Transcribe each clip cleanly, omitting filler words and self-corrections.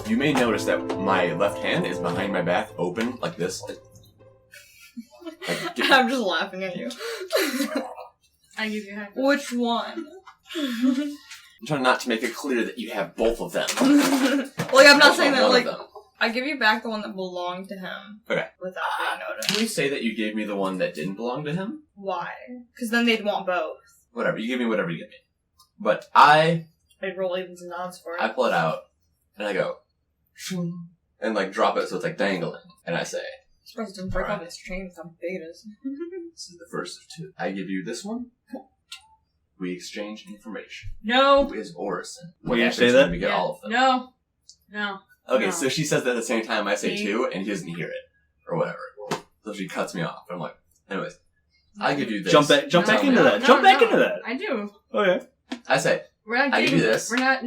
You may notice that my left hand is behind my back, open like this. I'm just laughing at you. I give you a high five. Which one? I'm trying not to make it clear that you have both of them. Like, I'm not saying that, One like, of them. I give you back the one that belonged to him. Okay. Without being noticed. Can we say that you gave me the one that didn't belong to him? Why? Because then they'd want both. Whatever. You give me whatever you give me. But I'd roll evens and odds for it. I pull it out, and I go, shoo, and like drop it so it's like dangling. And I say, Surprised it didn't break off its chain with how big it is. this is the first of two. I give you this one. We exchange information. No. Who is Orison? Will you say that? We get all of them. No. Okay, No. so she says that at the same time I say two, and he doesn't hear it. Or whatever. So she cuts me off. I'm like, anyways, I give you this. Jump back into that. Jump back into that. I do. Okay. I say, We're not I giving, give you this. We're not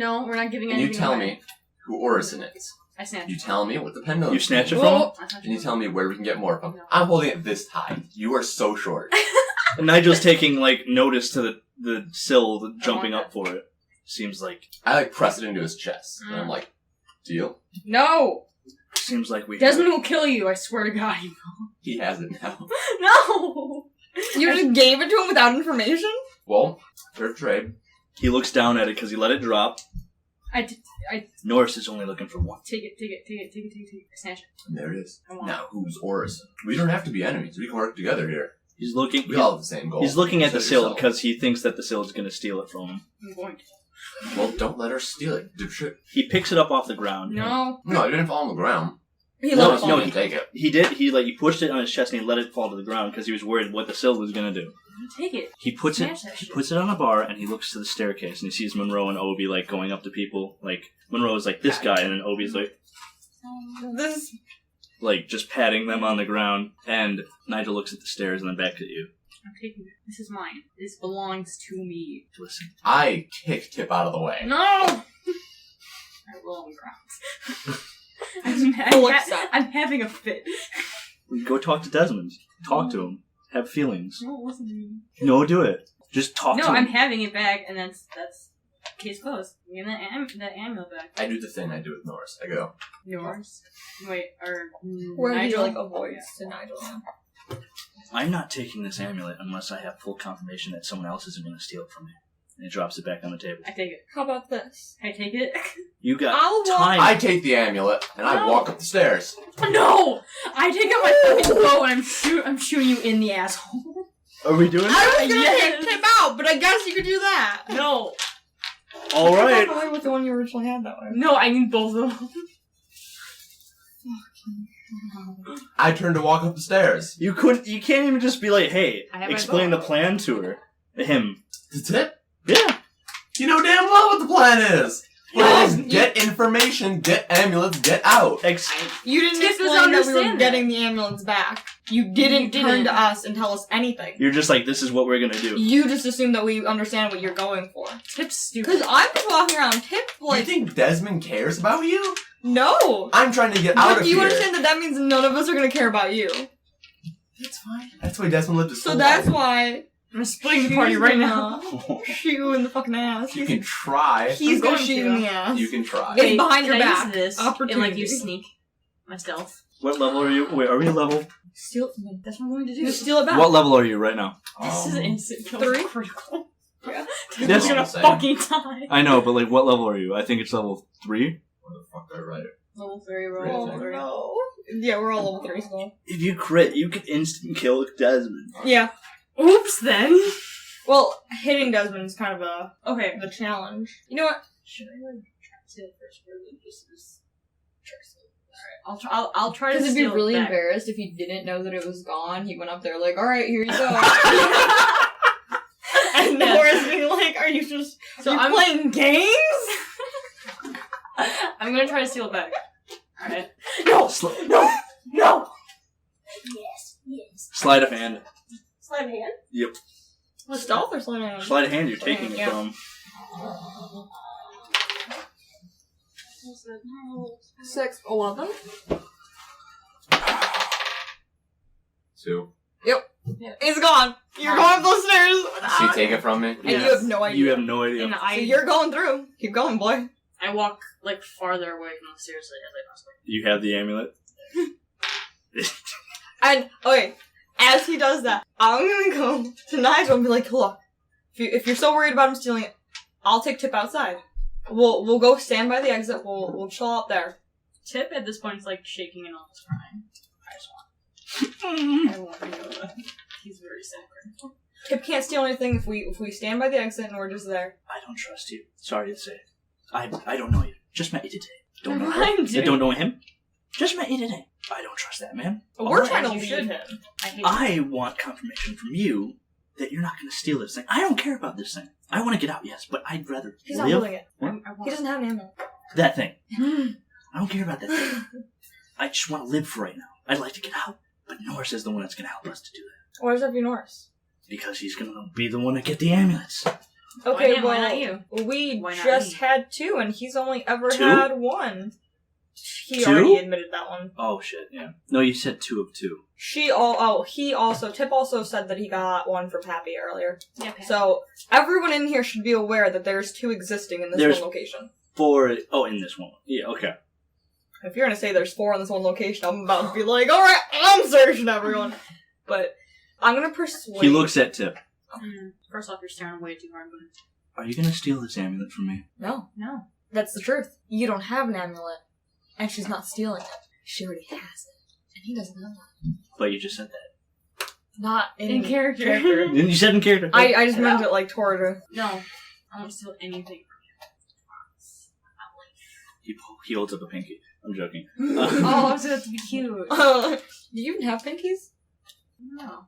giving and anything you tell away. me who Orison is. I snatch. You tell me what the pendulum You is. snatch it from Whoa. him? And you tell me where we can get more from. No. I'm holding it this high. You are so short. And Nigel's taking, like, notice to the sill, jumping up for it. Seems like... I like press it into his chest. And I'm like, deal? No. Seems like we... Desmond will kill you. I swear to God, he will. He has it now. No. You just gave it to him without information? Well, fair trade. He looks down at it because he let it drop. I Norris is only looking for one. take it. I snatch it. And there it is. I want Now, who's Orison? We don't have to be enemies. We can work together here. He's looking... We all have the same goal. He's looking at So the sill yourself. because he thinks that the sill is going to steal it from him. I'm going to. Well, don't let her steal it. Dipshit. He picks it up off the ground. No. No, it didn't fall on the ground. He No, left no, it. He take it. He did. He pushed it on his chest and he let it fall to the ground because he was worried what the sill was going to do. Take it. He puts Smash that he shit. puts it on a bar and he looks to the staircase and he sees Monroe and Obi like going up to people. Like Monroe is like this guy and then Obi's This... like just patting them on the ground. And Nigel looks at the stairs and then back at you. I'm taking it. This is mine. This belongs to me. Listen, I kick Tip out of the way. No. I roll on the ground. Full upset. I'm having a fit. go talk to Desmond. Talk to him. Have feelings. No, listen to me. No, do it. Just talk No, to him. I'm having it back, and that's case closed. Give me that amulet back. I do the thing I do with Norris. I go, Yours. Wait, or Where he, Nigel? like, avoids to Nigel now. I'm not taking this amulet unless I have full confirmation that someone else isn't going to steal it from me. And he drops it back on the table. I take it. How about this? I take it. You got I'll walk- time. I take the amulet, and I No. walk up the stairs. No! I take out my fucking bow and I'm shooting you in the asshole. Are we doing that? I was gonna Yes. take Tip out, but I guess you could do that. No. All right. I with the one you originally had that way. No, I need both of them. I turn to walk up the stairs. You can't even just be like, hey, I have my explain the bow. plan to her. Him. The Tip? Yeah. You know damn well what the plan is. Yeah. Please get information, get amulets, get out. You didn't Tip doesn't explain that we were understand getting the ambulance back. You didn't turn didn't. to us and tell us anything. You're just like, this is what we're going to do. You just assume that we understand what you're going for. Tip's stupid. Because I'm just walking around Tip You like, think Desmond cares about you? no. I'm trying to get out But of do you here. understand that means none of us are going to care about you? That's fine. That's why Desmond lived his So whole that's life. why I'm splitting the party right now. shoot you in the fucking ass. You can try. He's I'm gonna going shoot you to. in the ass. You can try. It's behind your can I back. use this Opportunity. and like you sneak my stealth? What level are you? Wait, are we level? Steal it from me. That's what I'm going to do. You steal it back. What level are you right now? This is instant kill. 3? Critical. Yeah. This- You're gonna Same. fucking die. I know, but like, what level are you? I think it's level 3. Where the fuck did I write it? Level 3, roll. Really? Level 3. No. Yeah, we're all level 3 still. If you crit, you can instant kill Desmond. Yeah. Oops, then. Well, hitting Desmond is kind of Okay. the challenge. You know what? Should I like try to steal it first, or like just try to steal it? Alright, I'll try to Because he'd be steal really it back. embarrassed if he didn't know that it was gone. He went up there like, alright, here you go. And Yeah. Nora's being like, are you just So you I'm playing games? I'm gonna try to steal it back. Alright. No! No! No! Yes. Sleight of hand. Slide hand. Yep. Stealth or something? Sleight of hand, you're taking it Yeah. from. 6. Oh, one of them? 2. It's gone! You're going up those stairs! She take it from me? And you have no idea. You have no idea. And So you're going through. Keep going, boy. I walk like farther away from the stairs as I possibly. You have the amulet. And okay, as he does that, I'm gonna go to Nigel and be like, look, if you're so worried about him stealing it, I'll take Tip outside. We'll go stand by the exit. We'll chill out there. Tip at this point is like shaking and almost crying. I want to know that. He's very sad right now. Tip can't steal anything if we stand by the exit and we're just there. I don't trust you. Sorry to say. I don't know you. Just met you today. Don't know Mine you. Don't know him. Just met you today. I don't trust that man. We're trying to You leave should. him. I hate I want confirmation from you that you're not going to steal this thing. I don't care about this thing. I want to get out, yes, but I'd rather He's not live. willing it. What? He doesn't have an ammo. That thing. I don't care about that thing. I just want to live for right now. I'd like to get out, but Norris is the one that's going to help us to do that. Why does that be Norris? Because he's going to be the one to get the amulets. Okay, Why not you? We Why not just me? had 2, and he's only ever Two? had 1. He 2? already admitted that one. Oh, shit, yeah. No, you said 2 of 2. Tip also said that he got 1 from Pappy earlier. Yeah, okay. So, everyone in here should be aware that there's 2 existing in this one location. 4. Oh, in this one. Yeah, okay. If you're gonna say there's 4 in this one location, I'm about to be like, alright, I'm searching everyone. But, I'm gonna persuade... He looks at Tip. First off, you're staring way too hard, but... Are you going to steal this amulet from me? No. No. That's the truth. You don't have an amulet. And she's not stealing it. She already has it. And he doesn't know that. But you just said that. Not In character. Didn't you said in character? I just meant it like toward her. No. I won't steal anything He holds up a pinky. I'm joking. from you. Oh, I was going to be cute. Do you even have pinkies? No.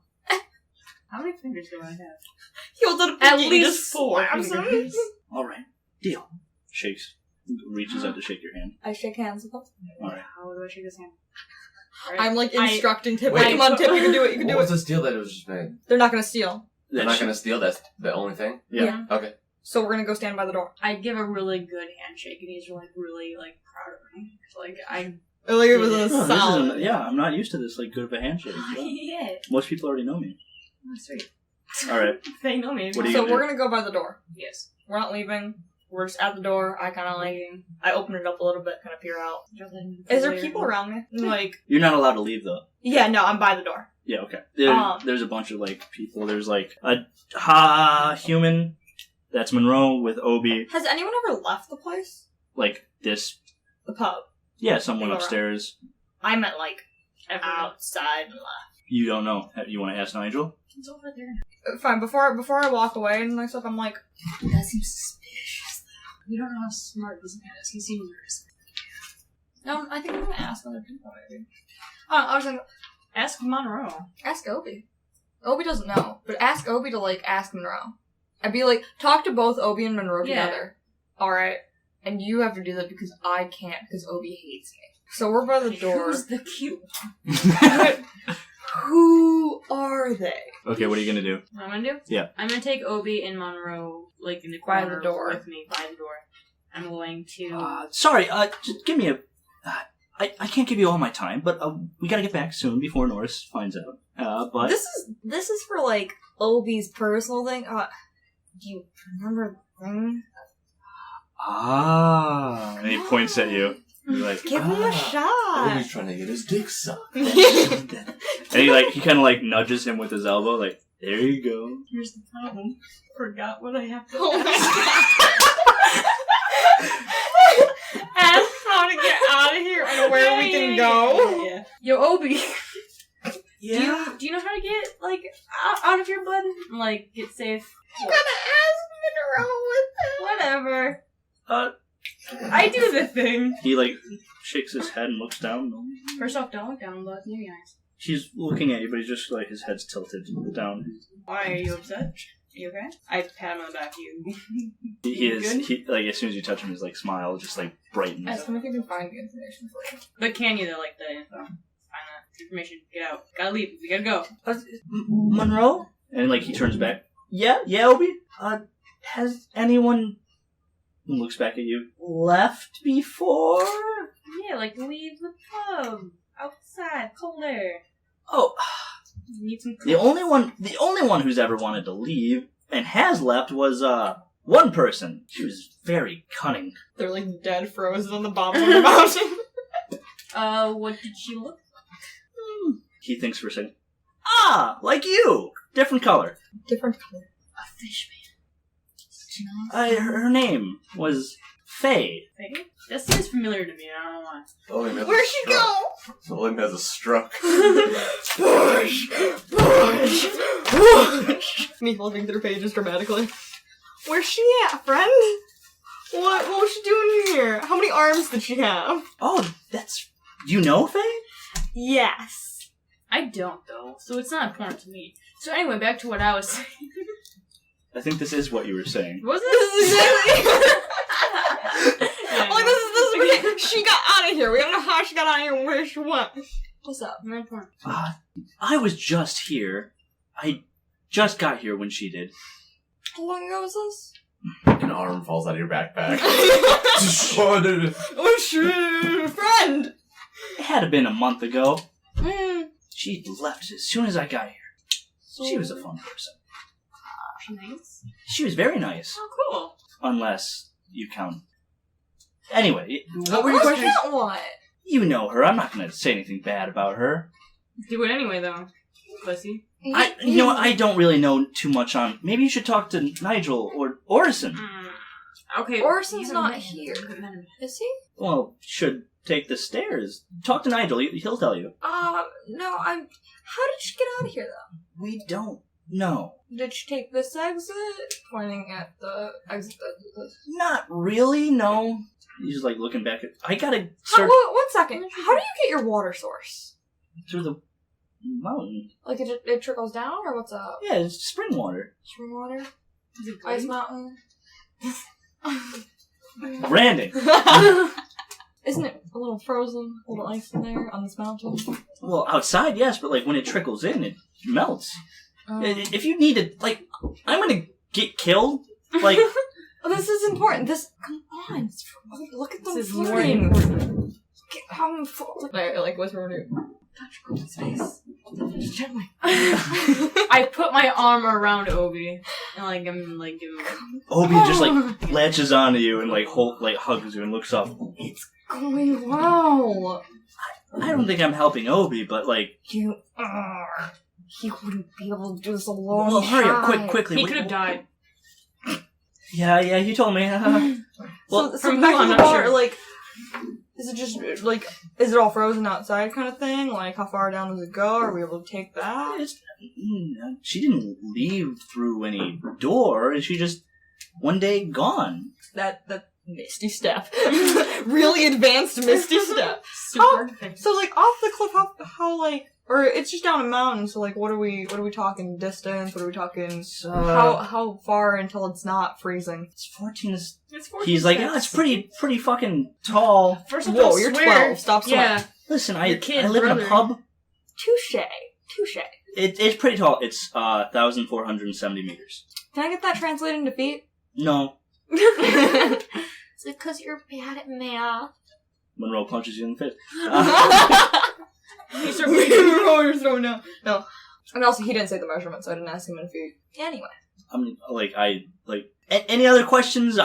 How many fingers do I have? He holds out a pinky. At and least just 4 slaps him. fingers. All right. Deal. Shakes. Reaches out to shake your hand. I shake hands with him. All right. How do I shake his hand? I'm like instructing Tip. Wait. Like, come on, Tip, you can do it. You can What do was it. the steal that it was just made? They're not gonna steal. They're not gonna steal. That's the only thing. Yeah. Okay. So we're gonna go stand by the door. I give a really good handshake, and he's like really like proud of me. Like I. Like it was Yeah. a Oh, this solid. is I'm not used to this like good of a handshake. Yeah. Most people already know me. Oh, sweet. All right. They know me. What are you So gonna we're do? gonna go by the door. Yes. We're not leaving. We're just at the door. I kind of like. I open it up a little bit, kind of peer out. Is there people around me? Like, You're not allowed to leave though. yeah, no, I'm by the door. Yeah. Okay. There's a bunch of like people. There's like a human. That's Monroe with Obi. Has anyone ever left the place? Like this. The pub. Yeah. Someone Go around. upstairs. I meant like Everyone. outside and left. You don't know. You want to ask Nigel? It's over there. Fine. Before I walk away and like stuff, I'm like, that seems suspicious. You don't know how smart this man is. He seems very No, I think I'm gonna ask other people maybe. I was gonna Ask Monroe. ask Obi. Obi doesn't know, but ask Obi to like ask Monroe. I'd be like, talk to both Obi and Monroe Yeah. together. All right, and you have to do that because I can't because Obi hates me. So we're by the door. Who's the cute Who are they? Okay. What are you gonna do? What I'm gonna do? Yeah. I'm gonna take Obi and Monroe, like, in the By the corner door. with me, by the door. I'm going to... Sorry. Just give me a. I can't give you all my time, but we gotta get back soon before Norris finds out. But This is for like Obi's personal thing. Do you remember the thing? and he points at you. He's like, Give him a shot. He's trying to get his dick sucked. and he kind of like nudges him with his elbow, like, there you go. Here's the problem. Forgot what I have to Oh my ask how to get out of here and where we can go. Yeah. Yo, Obi. Yeah. Do you know how to get, like, out of here, bud? Like, get safe? You gotta ask Monroe with Whatever. I do the thing. He like shakes his head and looks down. First off, don't look down, bud. Maybe eyes. She's looking at you, but he's just like his head's tilted down. Why, are you upset? Are you okay? I pat him on the back of you. He is. Good? He like as soon as you touch him, his like smile just like brightens. Ask him if he can find the information for you. But can you, though, like, the info? Find that information. Get out. Gotta leave. We gotta go. Monroe? And like he turns back. Yeah, Obi. Has anyone who looks back at you left before? Yeah, like, leave the pub. Outside. Cold air. Oh, Need some the only one who's ever wanted to leave and has left was one person. She was very cunning. They're like dead, frozen on the bottom of the mountain. What did she look? He thinks for a second. Ah, like you! Different color. Different color. A fish man. Her name was Faye. Faye? That seems familiar to me. I don't know why. Where'd she go? William has a stroke. Push! Push! Push! Me flipping through pages dramatically. Where's she at, friend? What was she doing here? How many arms did she have? Oh, that's... You know Faye? Yes. I don't, though, so it's not important to me. So anyway, back to what I was saying. I think this is what you were saying. Was This is it? exactly... Like, this is she got out of here. We don't know how she got out of here and where she went. What's up? Not important. I was just here. I just got here when she did. How long ago was this? An arm falls out of your backpack. Oh shit, friend! It had to been a month ago. Mm. She left as soon as I got here. She was a fun person. Nice. She was very nice. Oh, cool. Unless you count... Anyway, What were your questions? What? you know her. I'm not going to say anything bad about her. Do it anyway, though. Pussy. You know what? I don't really know too much on... Maybe you should talk to Nigel or Orison. Okay. Orison's you not haven't met him. here. You haven't met him. Is he? Well, should take the stairs. Talk to Nigel. He'll tell you. No, how did she get out of here, though? We don't know. Did she take this exit? Pointing at the exit. Not really, no. He's just like looking back at... I gotta search 1 second. How do you get your water source? through the mountain. Like, it trickles down, or what's up? Yeah, it's spring water. Spring water? Is it Ice good? mountain? Branding. Isn't it a little frozen? A little ice in there on this mountain? Well, outside, yes, but like when it trickles in, it melts. If you need to, like, I'm gonna get killed. Like, This is important. Come on. Look at them This is more floating. important. Like, whisper to touch Obi's face. Just gently. I put my arm around Obi and like I'm like giving him Obi just like latches onto you and like hugs you and looks up. It's going well. I don't think I'm helping Obi, but like You are. He wouldn't be able to do this alone. well, hurry up, quickly. He could have died. Yeah, you told me. Well, so from back who, to I'm the not bar, sure. like, is it just, like, is it all frozen outside kind of thing? Like, how far down does it go? Are we able to take that? She didn't leave through any door. She just one day gone. That misty step. Really advanced misty step. Super. So, like, off the cliff, how, like, or it's just down a mountain, so, like, what are we talking distance? What are we talking, how far until it's not freezing? It's 14. It's 14 He's like, steps. it's pretty fucking tall. First of Whoa, all, you're swear. 12. Stop swearing. Yeah. Listen, Your I kid, live in a brother. pub. Touche. It's pretty tall. It's 1,470 meters. Can I get that translated into feet? No. Is it because you're bad at math? Monroe punches you in the face. He's so You're throwing down. No. And also, he didn't say the measurement, so I didn't ask him in feet. Anyway. I'm any other questions?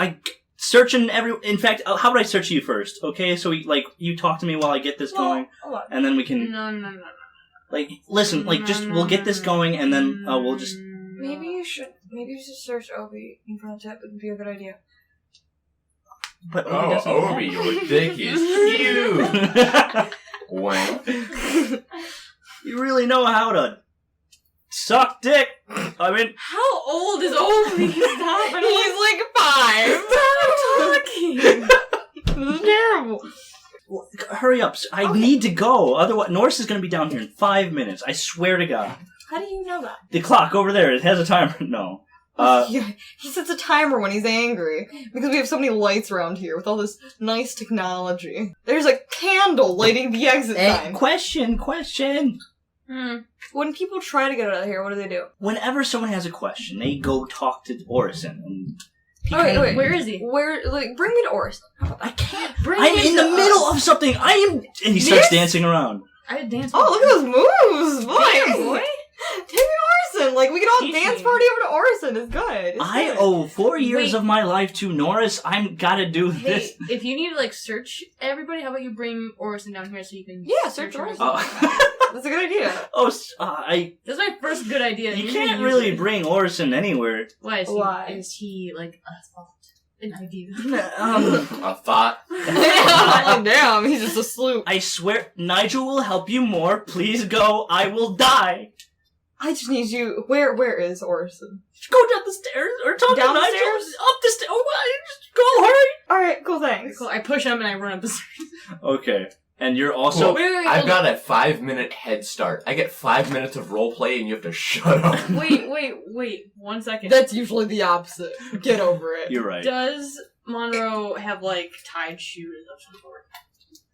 Searching every. In fact, how would I search you first? Okay, so you talk to me while I get this going, Hold on. and then we can No. like listen. Like just we'll get this going, and then we'll just. Maybe you should search Obi in front of Tip. It would be a good idea. But Oh, doesn't Obi, have- your dick is huge. Wank. You really know how to suck dick. I mean, How old is Obi? Stop He's like 5. talking. This is terrible. hurry up! I need to go. Otherwise, Norris is going to be down here in 5 minutes. I swear to God. How do you know that? The clock over there, it has a timer. No. Yeah, he sets a timer when he's angry because we have so many lights around here with all this nice technology. There's a candle lighting the exit sign. Question. When people try to get out of here, what do? Whenever someone has a question, they go talk to Orison. And Wait. Where is he? Bring me to Orison. I can't. Bring I'm him in the to middle us. of something. I am. And he starts dancing around. I dance. Oh, look at those moves, boy! Damn, boy. Take me to Orison. Like, we can all Teach dance me. party over to Orison. It's good. It's I good. owe 4 years Wait. of my life to Norris. I'm gotta do Hey, this. if you need to like search everybody, how about you bring Orison down here so you can Yeah, search Orison. That's a good idea. That's my first good idea. You need can't to really use it. bring Orison anywhere. Why? Why? Is he like a thought? An idea? A thought. Damn, he's just a sloop. I swear, Nigel will help you more. Please go. I will die. I just need you. Where is Orison? Go down the stairs or talk Down to the Nigel. stairs? Up the stairs. Oh, just go, hurry. Alright, cool, thanks. Cool. I push him and I run up the stairs. Okay, and you're also. Cool. I've got a 5-minute head start. I get 5 minutes of roleplay and you have to shut up. Wait. 1 second. That's usually the opposite. Get over it. You're right. Does Monroe have like tied shoes of some sort?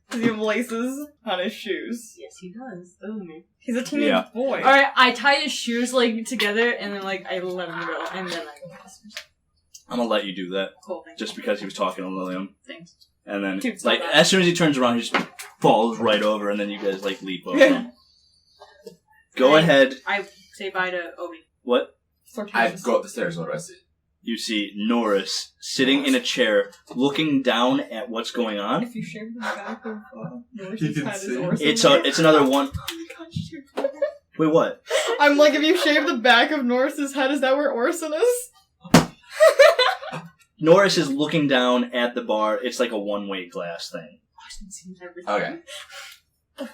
Does he have laces on his shoes? Yes, he does. Doesn't he? He's a teenage boy. Alright, I tie his shoes like together and then like I let him go and then I go past him. I'm gonna let you do that Cool, thanks. just because he was talking to Lilium, Thanks. and then Dude, stop like that. as soon as he turns around, he just falls right over, and then you guys like leap over him. Go Right. ahead. I say bye to Obi. What? I go up the stairs. What do I see? You see Norris sitting in a chair, looking down at what's going on. If you shave the back of You Norris's can head, see. is Orison It's there? it's another one. Wait, what? I'm like, if you shave the back of Norris's head, is that where Orison is? Norris is looking down at the bar. It's like a one-way glass thing, Austin seems everything. Okay.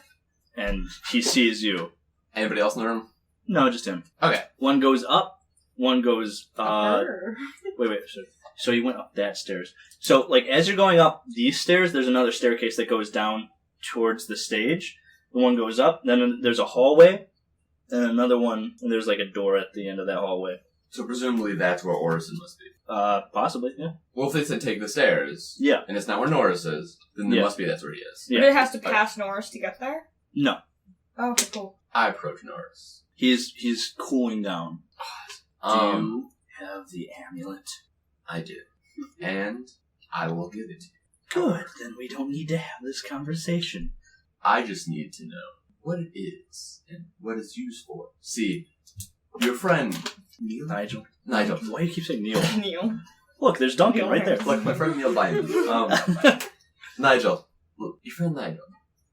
and he sees you. Anybody else in the room? No, just him. Okay. One goes up. One goes. Brr. Wait. So you went up that stairs. So like as you're going up these stairs, there's another staircase that goes down towards the stage. The one goes up. Then there's a hallway. Then another one, and there's like a door at the end of that hallway. So presumably that's where Orison must be. Possibly, yeah. Well, if they said take the stairs, Yeah. and it's not where Norris is, then it Yeah. must be that's where he is. Yeah. But it has to pass Norris to get there? No, Oh, okay, cool. I approach Norris. he's cooling down. Do you have the amulet? I do. And I will give it to you. Good. Then we don't need to have this conversation. I just need to know what it is and what it's used for. See, your friend Nigel. Nigel. Why do you keep saying Neil? Neil. Look, there's Duncan right there. Look, my friend Neil Biden. Nigel, look, your friend Nigel,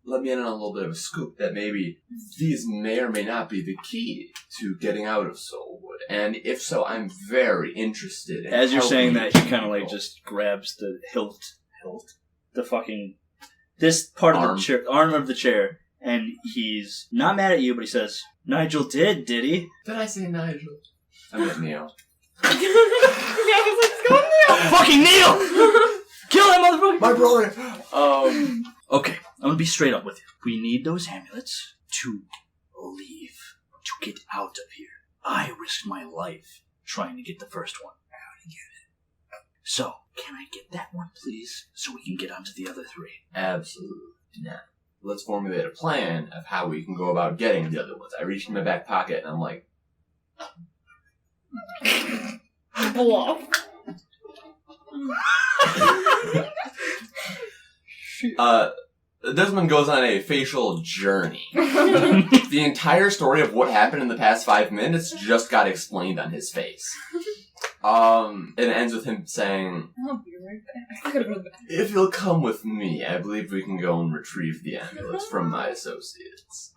let me in on a little bit of a scoop that maybe these may or may not be the key to getting out of Soulwood. And if so, I'm very interested in As you're saying helping that, he kind of people. like just grabs the hilt, the fucking, this part of Arm. the chair, arm of the chair, and he's not mad at you, but he says, Nigel did he? Did I say Nigel? I meant Neil. Yeah, I was like, go Neil! Fucking Neil! Kill that motherfucker! My brother! Okay, I'm gonna be straight up with you. We need those amulets to leave, to get out of here. I risked my life trying to get the first one. How to get it? So, can I get that one, please, so we can get onto the other three? Absolutely. Now, let's formulate a plan of how we can go about getting the other ones. I reach in my back pocket and I'm like, Bluff. Desmond goes on a facial journey. The entire story of what happened in the past 5 minutes just got explained on his face. It ends with him saying, I'll be right back. if you'll come with me, I believe we can go and retrieve the amulets from my associates.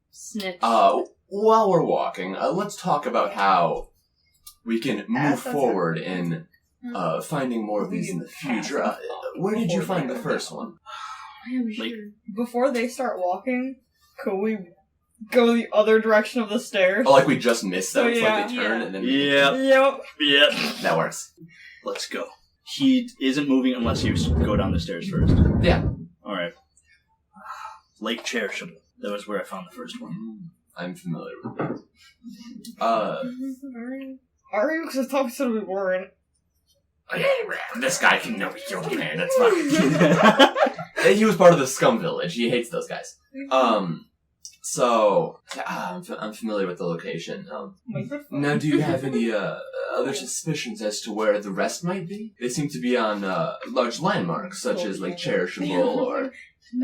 Snitch. While we're walking, let's talk about how we can move That's forward in finding more of these in the future. Where did you find the first one? I am like- sure. Before they start walking, could we go the other direction of the stairs? Oh, like we just missed them. Oh, It's like they yeah. turn and then Yep, Yep. yep. that works. Let's go. He isn't moving unless you go down the stairs first. Yeah. Alright. Lake Cherishable. That was where I found the first one. I'm familiar with that. Are you? Because I thought we said we weren't. This guy can know we killed a man, that's fine. He was part of the scum village. He hates those guys. So, I'm familiar with the location. Now, do you have any other suspicions as to where the rest might be? They seem to be on large landmarks, such as Lake Cherishable, or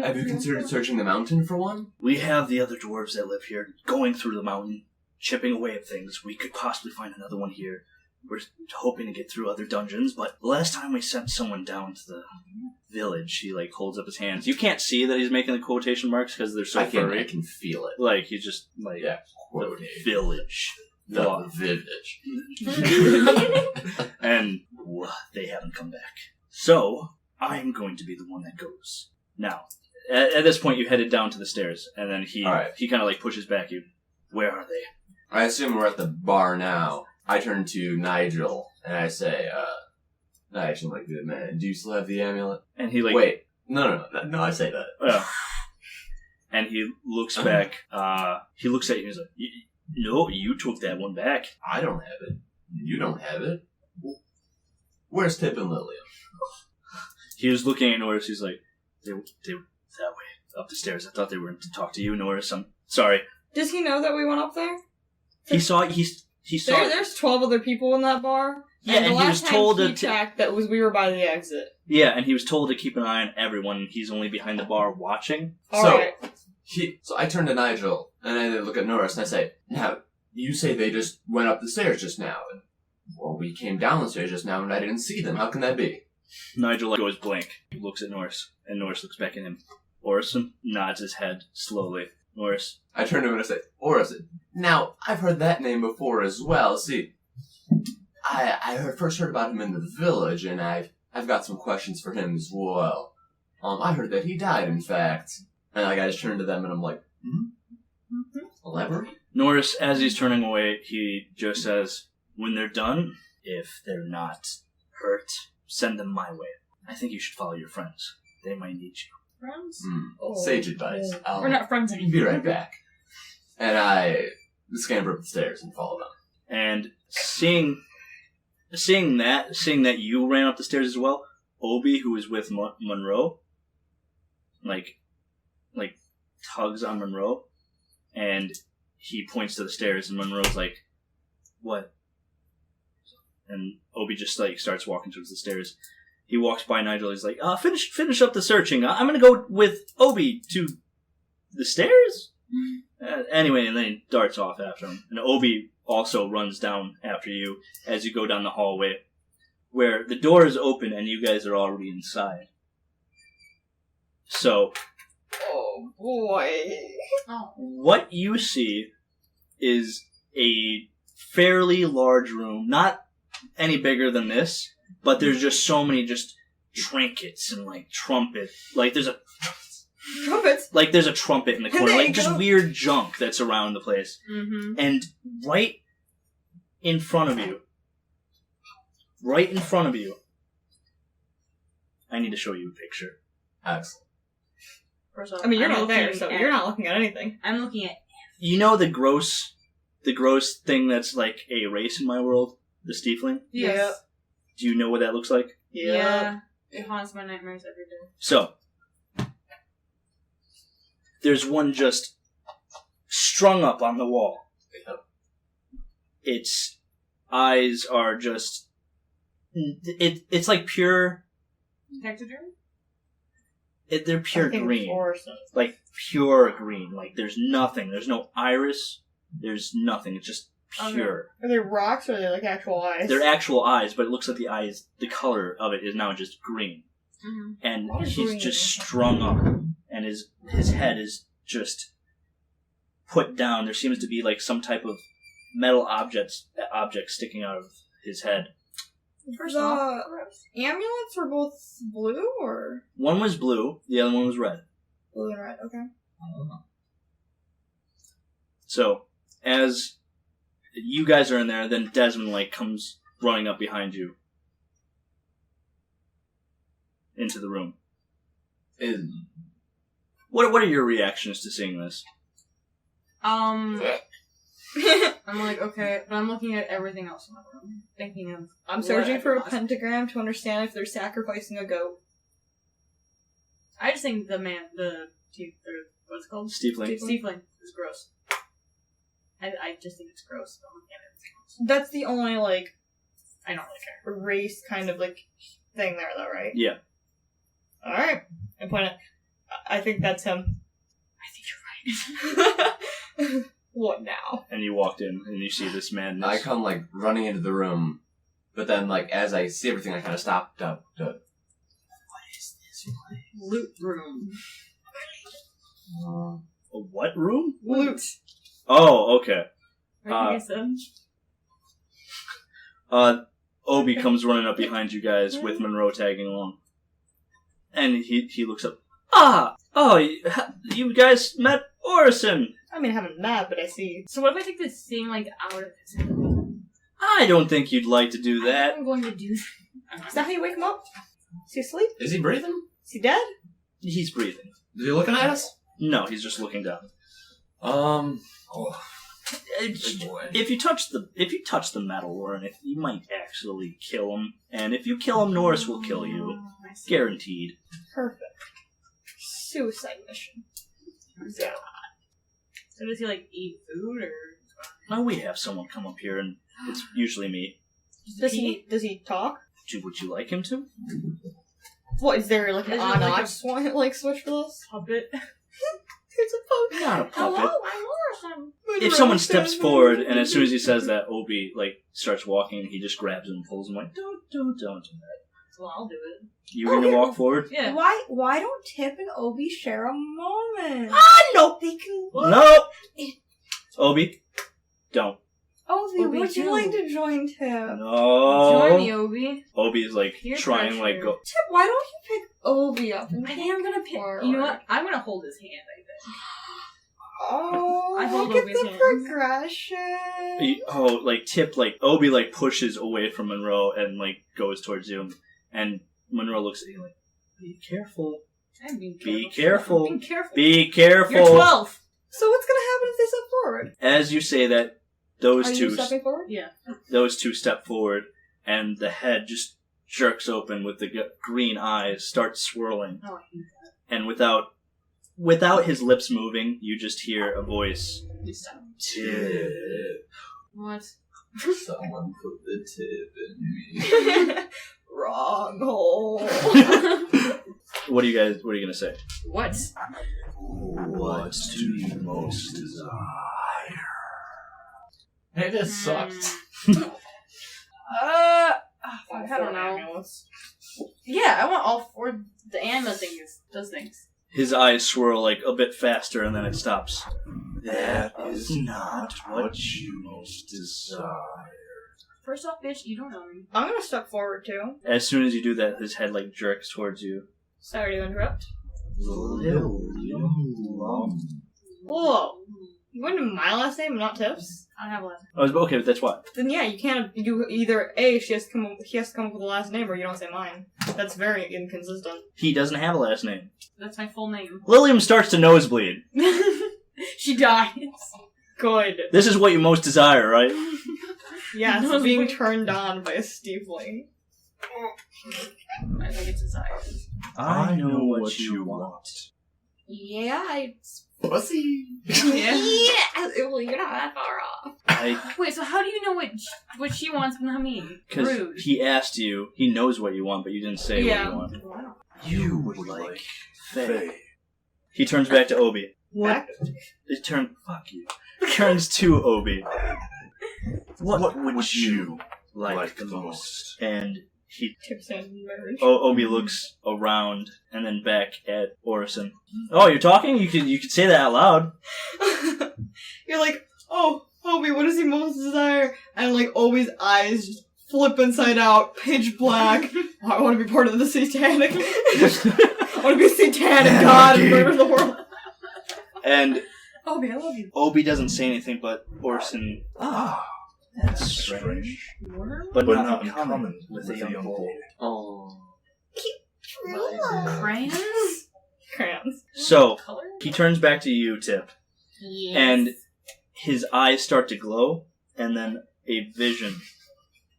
have you considered searching the mountain for one? We have the other dwarves that live here going through the mountain. chipping away at things. We could possibly find another one here. We're hoping to get through other dungeons, but the last time we sent someone down to the village, he, like, holds up his hands. You can't see that he's making the quotation marks because they're so furry. I can feel it. Like, he's just, like, Yeah, the quotation. village. The village. And they haven't come back. So, I'm going to be the one that goes. Now, at this point, you headed down to the stairs, and then he kind of, like, pushes back you. Where are they? I assume we're at the bar now. I turn to Nigel, and I say, Nigel, my good man, do you still have the amulet? And he, like... Wait. No, I say that. And he looks back, he looks at you and he's like, no, you took that one back. I don't have it. You don't have it. Where's Tip and Lillian? He was looking at Norris, he's like, they were that way, up the stairs. I thought they were to talk to you, Norris. I'm sorry. Does he know that we went up there? He saw... There's 12 other people in that bar. Yeah, and the and he was last told time he checked, we were by the exit. Yeah, and he was told to keep an eye on everyone. He's only behind the bar watching. Alright. So I turn to Nigel, and I look at Norris, and I say, now, you say they just went up the stairs just now. And, well, we came down the stairs just now, and I didn't see them. How can that be? Nigel goes blank. He looks at Norris, and Norris looks back at him. Orison nods his head slowly. Norris. I turn to him and I say, Orison. Now, I've heard that name before as well. See, I first heard about him in the village, and I've got some questions for him as well. I heard that he died, in fact. And I just turn to them, and I'm like, elaborate? Norris, as he's turning away, he just says, when they're done, if they're not hurt, send them my way. I think you should follow your friends. They might need you. Friends? Sage advice. We're not friends anymore. Be right back. And I scamper up the stairs and follow them. And seeing that you ran up the stairs as well, Obi, who was with Monroe, like tugs on Monroe, and he points to the stairs, and Monroe's like, what? And Obi just, like, starts walking towards the stairs. He walks by Nigel, he's like, finish up the searching. I'm gonna go with Obi to the stairs? Anyway, and then he darts off after him. And Obi also runs down after you as you go down the hallway, where the door is open and you guys are already inside. So, Oh, boy. what you see is a fairly large room, not any bigger than this, but there's just so many just trinkets and, like, trumpet. Like, there's a... Trumpets? Like, there's a trumpet in the corner. There Like, you just go. weird junk that's around the place. Mm-hmm. And right in front of you, I need to show you a picture. Excellent. First off, I mean, you're I'm not there, looking so at- you're not looking at anything. I'm looking at... You know the gross thing that's like a race in my world? The Stiefling? Yeah. Do you know what that looks like? Yeah. It haunts my nightmares every day. So, there's one just strung up on the wall. Yep. Its eyes are just... It's like pure... Hectoderm? They're pure I think green. Orson. Like, pure green. Like, there's nothing. There's no iris. There's nothing. It's just pure. Are they rocks or are they like actual eyes? They're actual eyes, but it looks like the eyes, the color of it is now just green. Mm-hmm. And What is he's green? just strung up, and his head is just put down. There seems to be like some type of metal object sticking out of his head. The amulets were both blue or One was blue, the other one was red. blue and red? Okay. So, as you guys are in there, then Desmond like comes running up behind you into the room. What are your reactions to seeing this? I'm like, okay, but I'm looking at everything else in the room. Thinking of... I'm what searching I for a could pentagram to understand if they're sacrificing a goat. I just think what's it called? Stiefling? Stiefling is gross. I just think it's gross. I'm looking at everything else. That's the only like I don't really care. race kind of like thing there though, right? Yeah. Alright. I point it. I think that's him. I think you're right. What now? And you walked in, and you see this man. I come, like, running into the room, but then, like, as I see everything, I kind of stop. What is this place? Loot room. A what room? Loot. Oh, okay. I said. Obi comes running up behind you guys with Monroe tagging along. And he looks up. You guys met Orison. I mean, I haven't met, but I see. So what if I take this thing, like, out of his hand? I don't think you'd like to do that. I'm going to do Is that how you wake him up? Is he asleep? Is he breathing? Is he dead? He's breathing. Is he looking at us? No, he's just looking down. Big boy. If you touch the metal, Warren, you might actually kill him. And if you kill him, Norris will kill you. Guaranteed. Perfect. Suicide mission. Yeah. So does he, like, eat food, or...? No, we have someone come up here, and it's usually me. Does he talk? Would you like him to? What, is there, like, an Is it like on-off switch for this? Puppet? It's a puppet. Not a puppet. Hello, I'm Morrison. If someone steps forward, and as soon as he says that, Obi, like, starts walking, he just grabs him and pulls him, like, don't do that. Well, I'll do it. You're gonna walk forward? Yeah. Why don't Tip and Obi share a moment? No! They can... No! Obi, don't. Obi, Obi, would you too. like to join Tip? No. Join me, Obi. Obi's, like, Peer trying, like, pressure. go... Tip, why don't you pick Obi up? I think I'm gonna pick... You know what? I'm gonna hold his hand, I think. Oh, I hold look at Obi's the hand. progression. Tip, like, Obi, like, pushes away from Monroe and, like, goes towards you. And Monroe looks at you like, be careful. I'm being Be careful. careful. I'm being careful. Be careful. You're 12. So what's gonna happen if they step forward? As you say that, those Are you two stepping forward? Yeah. step forward, and the head just jerks open with the green eyes, starts swirling. Oh, I hate that. And without his lips moving, you just hear a voice. You stop. Tip. What? Someone put the tip in me. Wrong hole. What are you gonna say? What? What do you most desire? Hey, this sucks. I don't know. Yeah, I want all 4 the anima things. Those things. His eyes swirl like a bit faster, and then it stops. That is not what you most desire. First off, bitch, you don't know me. I'm gonna step forward too. As soon as you do that, his head like jerks towards you. Sorry to interrupt. Whoa. Whoa. You went to my last name and not Tip's? I don't have a last Oh, okay, that's why. Then yeah, you can't. You either A, he has to come up with a last name, or you don't say mine. That's very inconsistent. He doesn't have a last name. That's my full name. Lilium starts to nosebleed. She dies. Good. This is what you most desire, right? Yes, Nosebleed. being turned on by a steepling. I think it's desire. I know what you want. Yeah, Pussy. Yeah. Well, you're not that far off. Wait, so how do you know what she wants and not me? Because Rude. he asked you, he knows what you want, but you didn't say Yeah. what you want. Wow. You would like Faye. He turns back to Obi. What? Fuck you. Turns to Obi. What would you Like like the the most? most? And Tips and marriage. Obi looks around and then back at Orison. Oh, you're talking? You could say that out loud. You're like, oh, Obi, what does he most desire? And like, Obi's eyes just flip inside out, pitch black. Oh, I want to be part of the satanic. I want to be a satanic god and murder the world. And Obi, I love you. Obi doesn't say anything, but Orison, That's strange. but But not uncommon with a young boy. Oh. Crayons? Crayons. So, Color? he turns back to you, Tip, Yes. and his eyes start to glow, and then a vision,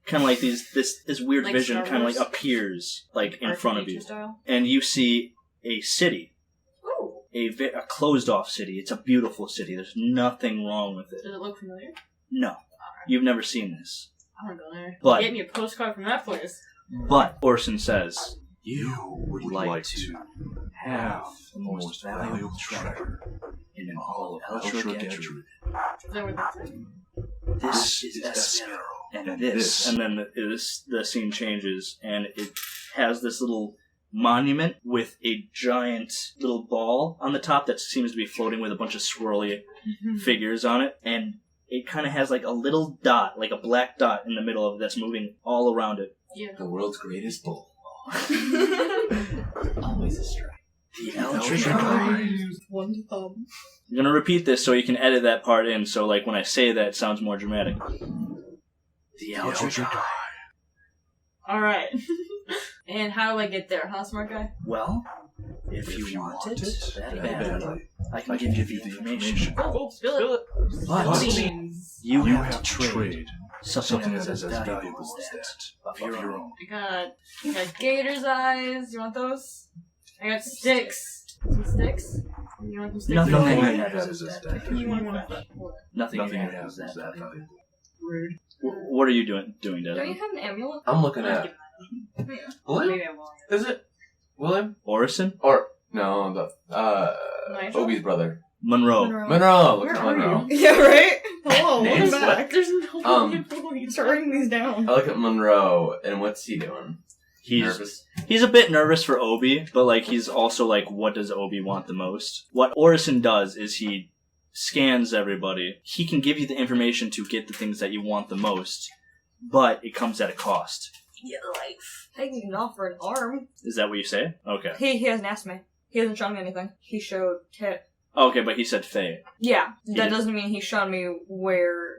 kind of like this weird Like vision Star kind of like Wars? appears like in front of you, Style? and you see a city, Oh. a closed off city. It's a beautiful city. There's nothing wrong with it. Does it look familiar? No, you've never seen this. I want to go there. But- Get me a postcard from that place. But Orson says, You would like to have the most valuable treasure in in all of Eldra Gadrid. Is that what that's saying? This is Esmeralda. And this. And then the scene changes, and it has this little monument with a giant little ball on the top that seems to be floating with a bunch of swirly figures on it. And it kind of has like a little dot, like a black dot in the middle of it that's moving all around it. Yeah. The world's greatest bull. Always a strike. The Eldric Journeys. Used one thumb. I'm going to repeat this so you can edit that part in, so like when I say that, it sounds more dramatic. The Eldric Journeys. Alright. And how do I get there, huh, smart guy? Well, if you want it that badly, I can give you the information. Oh, spill it. But Beans. you have to trade something that is as valuable as that of your own. I got gator's eyes. You want those? I got sticks. Some sticks? You want some sticks? Nothing Or you what? have is as valuable. You want that? Nothing you have is that valuable. Rude. What are you doing, Don't you Desmond? have an amulet? I'm looking I'll at... give that. William? Maybe I will. Is it? William? Orison? Or... No, the... Nigel? Obi's brother. Monroe. Monroe! Look Where at are Monroe. Yeah, right? Hello, Names? welcome back. There's no Start writing these down. I look at Monroe, and what's he doing? He's Nervous? He's a bit nervous for Obi, but like he's also like, what does Obi want the most? What Orison does is he scans everybody. He can give you the information to get the things that you want the most, but it comes at a cost. Your life. Taking it off for an arm. Is that what you say? Okay. He hasn't asked me. He hasn't shown me anything. He showed Tip. Okay, but he said Faye. Yeah, that did. doesn't mean he's shown me where...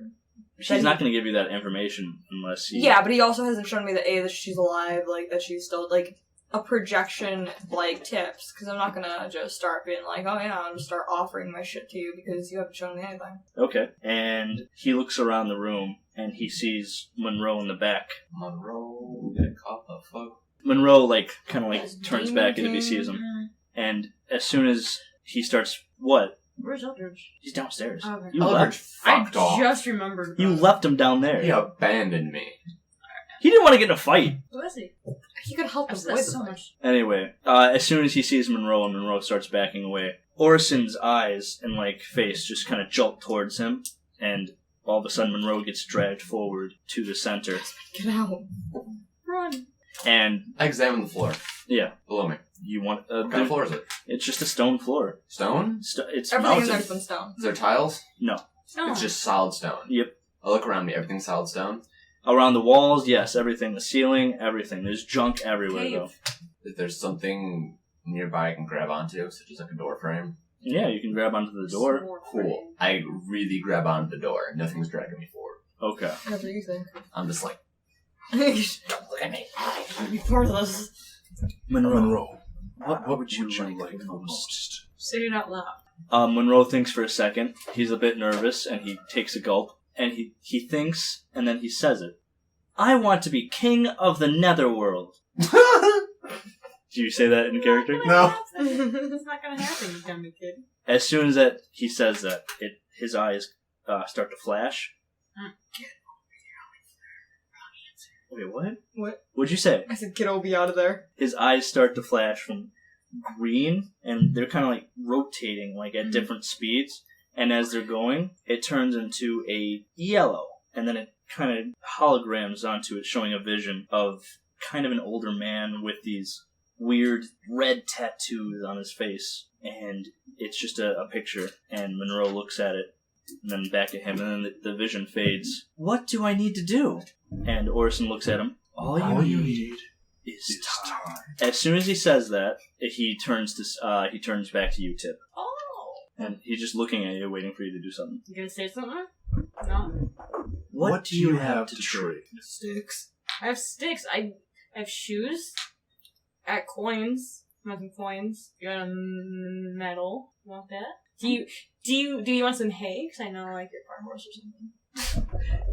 She's not going to give you that information unless he... Yeah, but he also hasn't shown me that she's alive, like, that she's still, like, a projection, like, tips. Because I'm not gonna just start being like, oh yeah, I'm gonna start offering my shit to you because you haven't shown me anything. Okay. And he looks around the room, and he sees Monroe in the back. Monroe, get caught the fuck. Monroe, like, kind of, like, Yes, turns Demon back and if he King. sees him. And as soon as he starts... What? Where's Eldridge? He's downstairs. Okay. You Eldridge left. fucked I off. just remembered. You left him down there. He abandoned me. He didn't want to get in a fight. Who is he? He could help us That's with so much. Anyway, as soon as he sees Monroe and Monroe starts backing away, Orison's eyes and, like, face just kind of jolt towards him, and all of a sudden Monroe gets dragged forward to the center. Get out. Run. And, I examined the floor yeah, below me. you want... What kind of floor is it? It's just a stone floor. Stone? It's Everything in mounted. there's been stone. Is there tiles? No. Oh. It's just solid stone. Yep. I look around me, everything's solid stone. Around the walls, yes, everything. The ceiling, everything. There's junk everywhere, Cave. though. If there's something nearby I can grab onto, such as like a door frame. Yeah, you can grab onto the door. More Cool. I really grab onto the door. Nothing's dragging me forward. Okay. Whatever you think. I'm just like, You should don't look at me. be part of this. Monroe, what would you like the most? Say it out loud. Monroe thinks for a second. He's a bit nervous, and he takes a gulp. And he thinks, and then he says it. I want to be king of the Netherworld. Do you say that in character? No. It's not gonna happen, you dummy kid. As soon as that he says that, his eyes start to flash. Wait, what? What? What'd you say? I said, get Obi out of there. His eyes start to flash from green, and they're kind of like rotating, like at different speeds. And as they're going, it turns into a yellow, and then it kind of holograms onto it, showing a vision of kind of an older man with these weird red tattoos on his face. And it's just a picture, and Monroe looks at it, and then back at him, and then the vision fades. What do I need to do? And Orison looks at him. All you need is time. As soon as he says that, he turns back to you, Tip. Oh! And he's just looking at you, waiting for you to do something. You gonna say something? No. What do you have to trade? Sticks. I have sticks. I have shoes. I got coins. I want some coins. You got a medal. You want that? Do you want some hay? Because I know, like, your farm horse or something.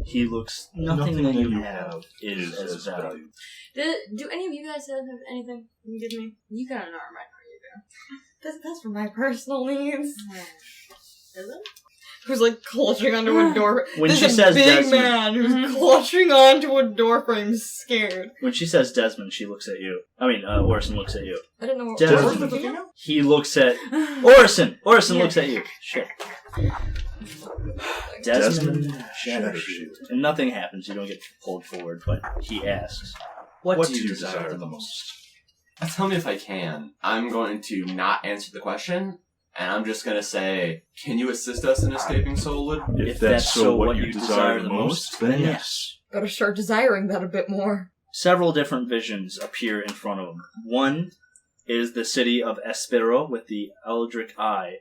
He looks. Nothing that you have is as valuable. Do any of you guys have anything you can give me? You got an arm, I know you do. That's for my personal needs. Is it? who's like clutching onto a door. When There's she a says big Desmond, man who's clutching onto a door frame, scared. when she says Desmond, she looks at you. I mean, Orson looks at you. I didn't know what Desmond. was the female? He looks at Orson. Orson looks at you. Shit. Desmond Shadowshoot. And nothing happens. You don't get pulled forward, but he asks, What do you desire the most? Tell me if I can. I'm going to not answer the question, and I'm just going to say, can you assist us in escaping Soulwood? If that's so what you desire the most, then yes. Better start desiring that a bit more. Several different visions appear in front of him. One is the city of Espero with the Eldric Eye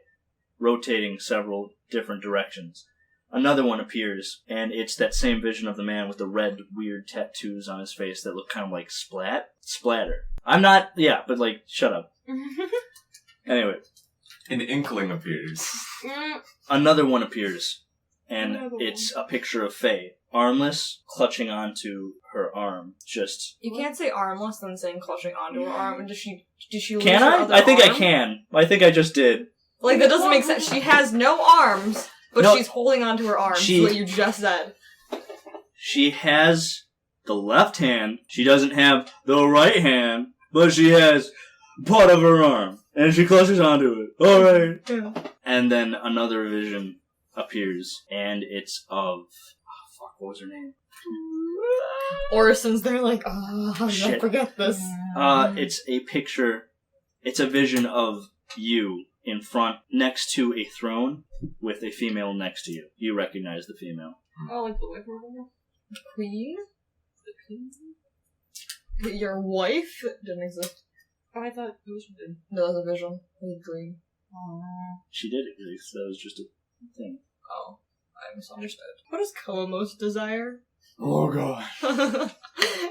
rotating several different directions. Another one appears, and it's that same vision of the man with the red, weird tattoos on his face that look kind of like splatter. I'm not, but like, shut up. Anyway. An inkling appears. Another one appears, and it's a picture of Faye, armless, clutching onto her arm. Just. You can't say armless than saying clutching onto her arm. Does she lose Can her I? other I think arm? I can. I think I just did. Like, that doesn't make sense. She has no arms, but No, she's holding onto her arms. she- Is what you just said. She has the left hand. She doesn't have the right hand, but she has part of her arm. And she clutches onto it. Alright. Yeah. And then another vision appears, and it's of... what was her name? Orison's there like, how did I Shit. forget this? It's a picture... It's a vision of you in front, next to a throne, with a female next to you. You recognize the female. Oh, like the wife or whatever? Queen? The queen? Your wife? Didn't exist. Oh, I thought it was did. No, that's a vision. It was a dream. She did exist. That was just a thing. Oh, I misunderstood. What does Koa most desire? Oh, God.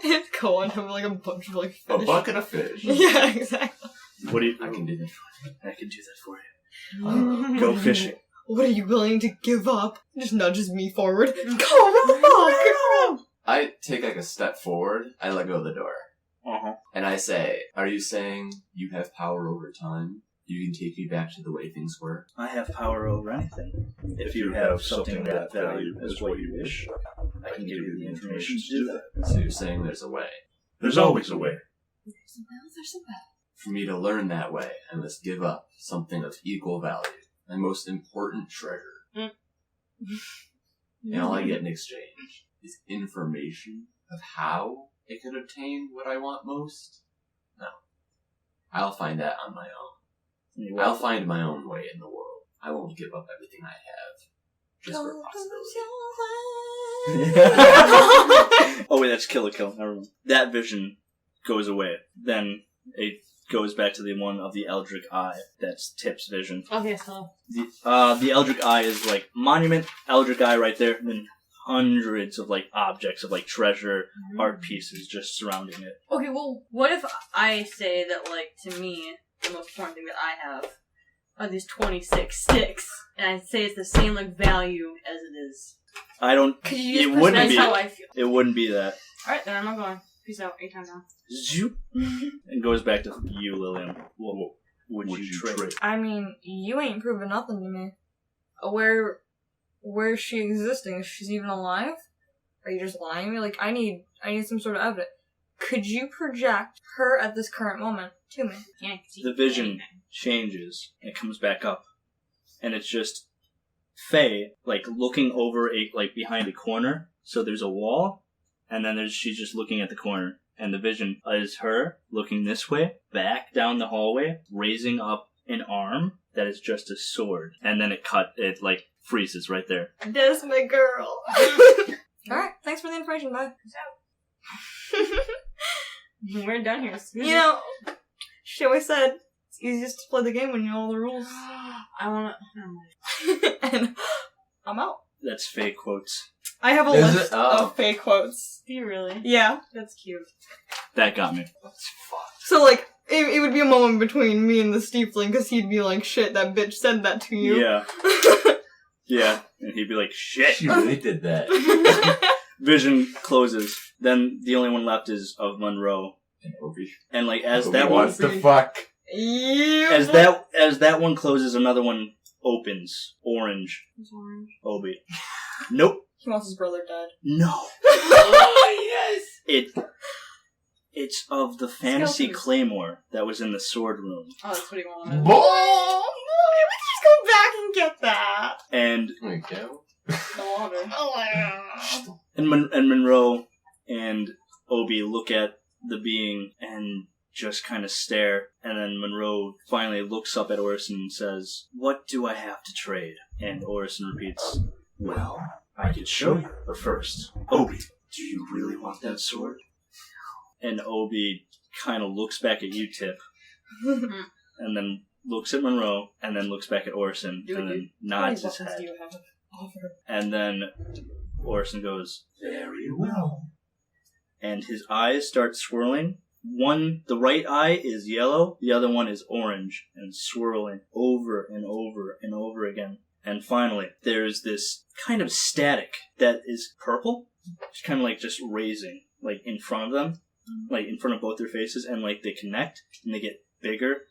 It's Koa having like a bunch of like A fish. bucket of fish. Yeah, exactly. What do you... I can do that for you. I can do that for you. Go fishing. What are you willing to give up? Just nudges me forward. Koa, fuck! I take like a step forward. I let go of the door. Uh-huh. And I say, are you saying you have power over time? You can take me back to the way things were? I have power over anything. If you have something that value as what you wish, I can give you the information to do that. So you're saying there's a way. There's always a way. There's a bell. For me to learn that way, I must give up something of equal value. My most important treasure. And all I get in exchange is information of how I could obtain what I want most? No. I'll find that on my own. I'll find my own way in the world. I won't give up everything I have. Just for possibility. Oh wait, that's Kill a Kill. Never mind. That vision goes away. Then it goes back to the one of the Eldric Eye. That's Tip's vision. Okay, so. The Eldric Eye is like monument, Eldric Eye right there, and then hundreds of like objects of like treasure, art pieces just surrounding it. Okay, well, what if I say that, like, to me, the most important thing that I have are these 26 sticks, and I say it's the same, like, value as it is. I don't. Could you It just wouldn't That's be. how I feel. It wouldn't be that. Alright, then I'm not going. Peace out. 8 times down. Zoop. And goes back to you, Lillian. What would you trade? I mean, you ain't proven nothing to me. Where's she existing? Is she even alive? Are you just lying to me? Like, I need some sort of evidence. Could you project her at this current moment to me? Can't see The vision anything. changes and it comes back up, and it's just Faye like looking over behind a corner. So there's a wall, and then she's just looking at the corner, and the vision is her looking this way, back down the hallway, raising up an arm that is just a sword, and then it freezes right there. That's my girl. Alright, thanks for the information, bye. We're done here. You know, she always said, it's easiest to play the game when you know all the rules. I wanna. And I'm out. That's Faye quotes. I have a Is list it? Oh. of fake quotes. Do you really? Yeah. That's cute. That got me. That's fucked. So, like, it would be a moment between me and the Stiefling, because he'd be like, shit, that bitch said that to you. Yeah. Yeah. And he'd be like, shit. She really did that. Vision closes. Then the only one left is of Monroe. And Obi. And like as Obi that one wants to fuck. Yeah. as that one closes, another one opens. Orange. It's orange. Obi. Nope. He wants his brother dead. No. Oh, yes! It's of the fantasy Skeletons. claymore that was in the sword room. Oh, that's what he wanted. Oh, let's go back and get that. And There you go. The water. Oh, and Monroe and Obi look at the being and just kind of stare. And then Monroe finally looks up at Orison and says, "What do I have to trade?" And Orison repeats, "Well, I could show you, but first, Obi, do you really want that sword?" And Obi kind of looks back at you, Tip, and then looks at Monroe, and then looks back at Orison, and then nods his head. do you have to offer? And then Orison goes, "Very well." And his eyes start swirling. The right eye is yellow, the other one is orange, and swirling over and over and over again. And finally, there's this kind of static that is purple. It's kind of like just raising, like in front of them, like in front of both their faces, and like they connect, and they get bigger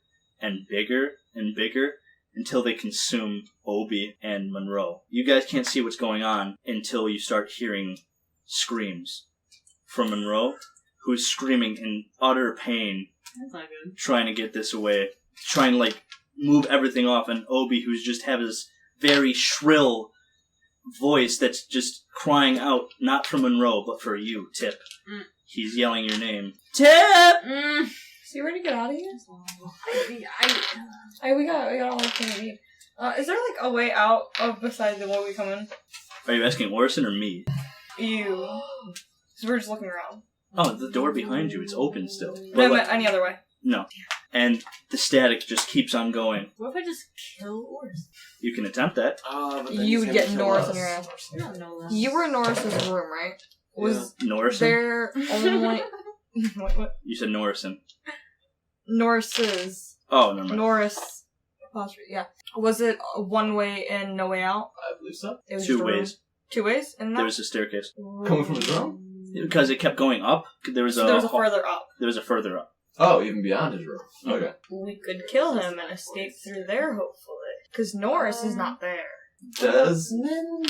and bigger and bigger until they consume Obi and Monroe. You guys can't see what's going on until you start hearing screams from Monroe, who's screaming in utter pain, That's not good. trying to get this away, trying to like move everything off, and Obi, who's just have his very shrill voice that's just crying out, not for Monroe, but for you, Tip. He's yelling your name. Tip! Mm. So you ready to get out of here? I We got all the things we need. Is there like a way out of besides the way we come in? Are you asking Orison or me? You. Because we're just looking around. Oh, the door behind you, it's open still. No, But, I like, meant any other way. no. And the static just keeps on going. What if I just kill Ors? You can attempt that. You would get Norris in your ass. I don't know that. You were in Norris's room, right? Was Norrison? there only... what? You said Norrison. Norris's. Oh, never mind. Norris. Apostrophe, yeah. Was it one way in, no way out? I believe so. It was Two just a room? ways. 2 ways in that? There was a staircase. Coming from his room? Because it kept going up, there was So there was a hall- further up. There was a further up. Oh, even beyond his room. Okay. We could kill him and escape through there, hopefully. Because Norris is not there. Desmond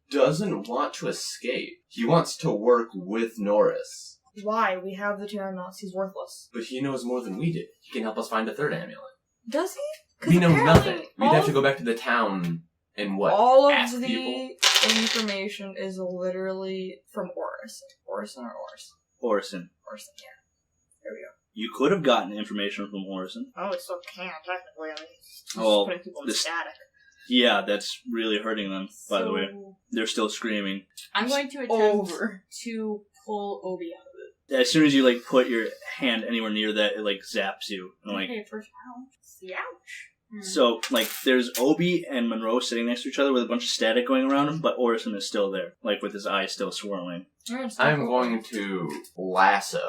doesn't want to escape. He wants to work with Norris. Why? We have the two amulet's. He's worthless. But he knows more than we do. He can help us find a third amulet. Does he? 'Cause We know apparently nothing. We'd have to go back to the town and what? All of ask the people? information is literally from Orison. Orison or Ors? Orison. Orison, yeah. There we go. You could have gotten information from Orison. Oh, it still can, technically. I mean, it's just Well, putting people in this- static. Yeah, that's really hurting them, by the way. They're still screaming. I'm going to attempt Over. to pull Obi out of it. As soon as you, like, put your hand anywhere near that, it, like, zaps you. And, like, Okay, first ouch. Ouch. so, like, there's Obi and Monroe sitting next to each other with a bunch of static going around him, but Orison is still there, like, with his eyes still swirling. I'm going to lasso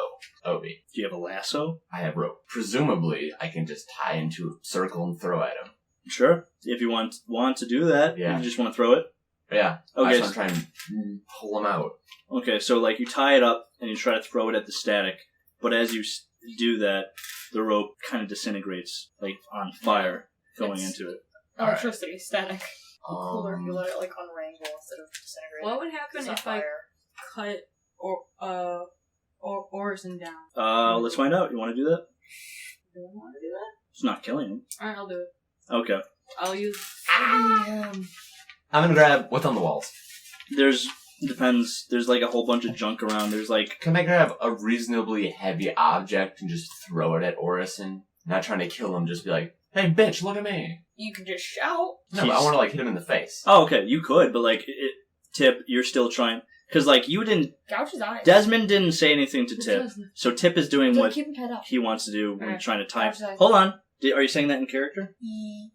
Obi. Do you have a lasso? I have rope. Presumably, I can just tie into a circle and throw at him. Sure. If you want to do that, Yeah. you just want to throw it. But yeah, Okay. I just want to try and pull him out. Okay, so, like, you tie it up and you try to throw it at the static, but as you do that, the rope kind of disintegrates, like, on fire going It's- into it. Electricity, static. Cooler if you let it, like, unwrangle instead of disintegrate. What would happen if I cut Orison down? Let's find out. You want to do that? Do I want to do that? It's not killing him. Alright, I'll do it. Okay. I'll use... I'm gonna grab what's on the walls. Depends. There's, like, a whole bunch of junk around. There's, like... Can I grab a reasonably heavy object and just throw it at Orison? Not trying to kill him, just be like, "Hey, bitch, look at me." You can just shout. No, but I want to like hit him in the face. Oh, okay. You could, but, like, Tip, you're still trying... Because, like, you didn't... Gouge his eyes. Desmond didn't say anything to Tip. So Tip is doing Don't what keep him head up. he wants to do when Alright. trying to tie... Gouge his eyes. Hold on. Are you saying that in character?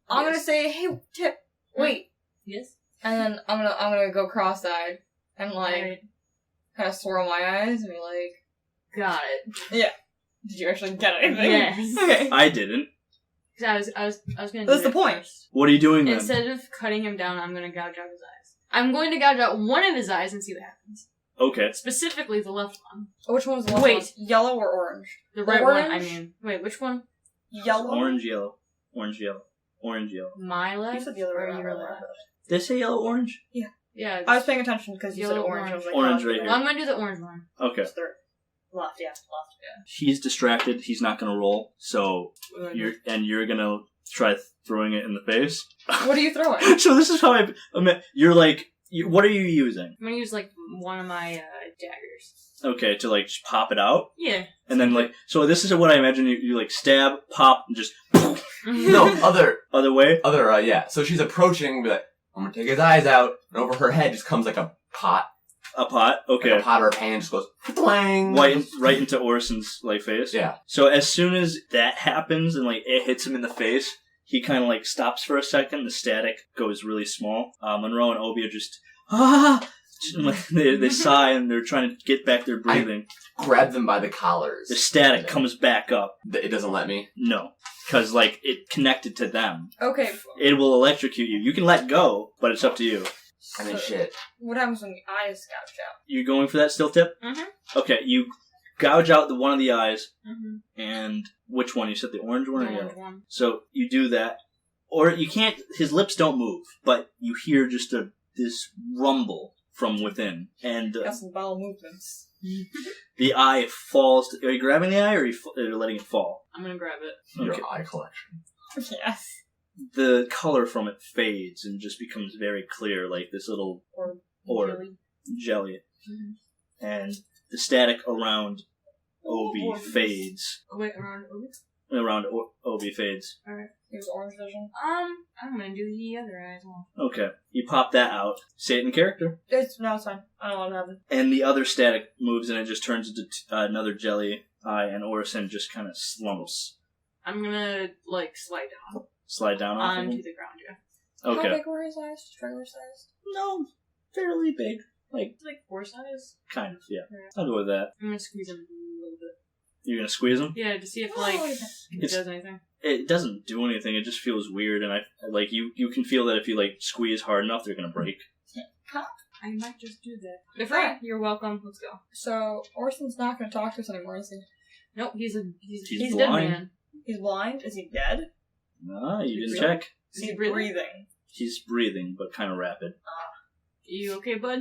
I'm gonna say, "Hey, Tip, wait," Yes? and then I'm gonna go cross-eyed and like Alright. kind of swirl my eyes and be like, Got it. "Did you actually get anything?" Yes. Okay. I didn't. 'Cause I was gonna do That's the that point. first. What are you doing then? Instead of cutting him down, I'm gonna gouge out his eyes. I'm going to gouge out one of his eyes and see what happens. Okay. Specifically the left one. Which one was the last Wait. one? Yellow or orange? The right one, I Orange? mean. Wait, which one? Yellow. Orange, yellow. Orange, yellow. Orange, yellow. My left You said the other way or around. your left? Did I say yellow, orange? Yeah. I was paying attention because you said Yellow, orange. I was like, orange oh, right Well, here. I'm gonna do the orange one. Okay. It's third. Left, yeah. He's distracted. He's not going to roll. So you're going to try throwing it in the face. What are you throwing? So this is how I mean, you're like, what are you using? I'm gonna use like one of my daggers. Okay, to like just pop it out, Yeah. and then like, so this is what I imagine you like stab, pop, and just No, other way. yeah. So she's approaching, be like, I'm gonna take his eyes out, and over her head just comes like a pot. A pot. Okay. Like a pot or a pan just goes, blang! Right into Orson's like face. Yeah. So as soon as that happens and like it hits him in the face, he kind of like stops for a second. The static goes really small. Monroe and Obi are just they sigh and they're trying to get back their breathing. Grab them by the collars. The static comes back up. It doesn't let me? No. Because, like, it connected to them. Okay. It will electrocute you. You can let go, but it's up to you. I mean, shit. What happens when the eyes gouged out? You going for that still tip? Mm-hmm. Okay, you gouge out the one of the eyes, Mm-hmm. and which one? You said the orange one or The yellow? orange one. So you do that. Or you can't, his lips don't move, but you hear just this rumble from within. And Got some bowel movements. the eye falls. Are you grabbing the eye or are you letting it fall? I'm gonna grab it. Your Okay. eye collection. Yes. The color from it fades and just becomes very clear, like this little orb. Jelly. Mm-hmm. And the static around Obi fades. Oh, wait, around Obi? Around Obi fades. Alright. Here's orange vision. I'm gonna do the other eye as well. Okay. You pop that out. Say it in character. It's fine. I don't know what happened. And the other static moves and it just turns into another jelly eye, and Orison just kind of slumps. I'm gonna, like, slide down. Slide down off of Onto him? the ground, yeah. How Okay. big were his eyes? Just regular size? No, fairly big. Like, It's like 4 size. kind of, yeah. Yeah. I'll go with that. I'm gonna squeeze him a little bit. You're gonna squeeze him? Yeah, to see if, Oh, like, okay. it It's- does anything. It doesn't do anything, it just feels weird, and I like you can feel that if you like squeeze hard enough, they're gonna break. I might just do that. If right, you're welcome. Let's go. So, Orson's not going to talk to us anymore, is he? Nope, he's a He's dead blind. man. He's blind? Is he dead? Ah, you didn't Really? check. Is Is he he breathing? breathing? He's breathing, but kind of rapid. You okay, bud?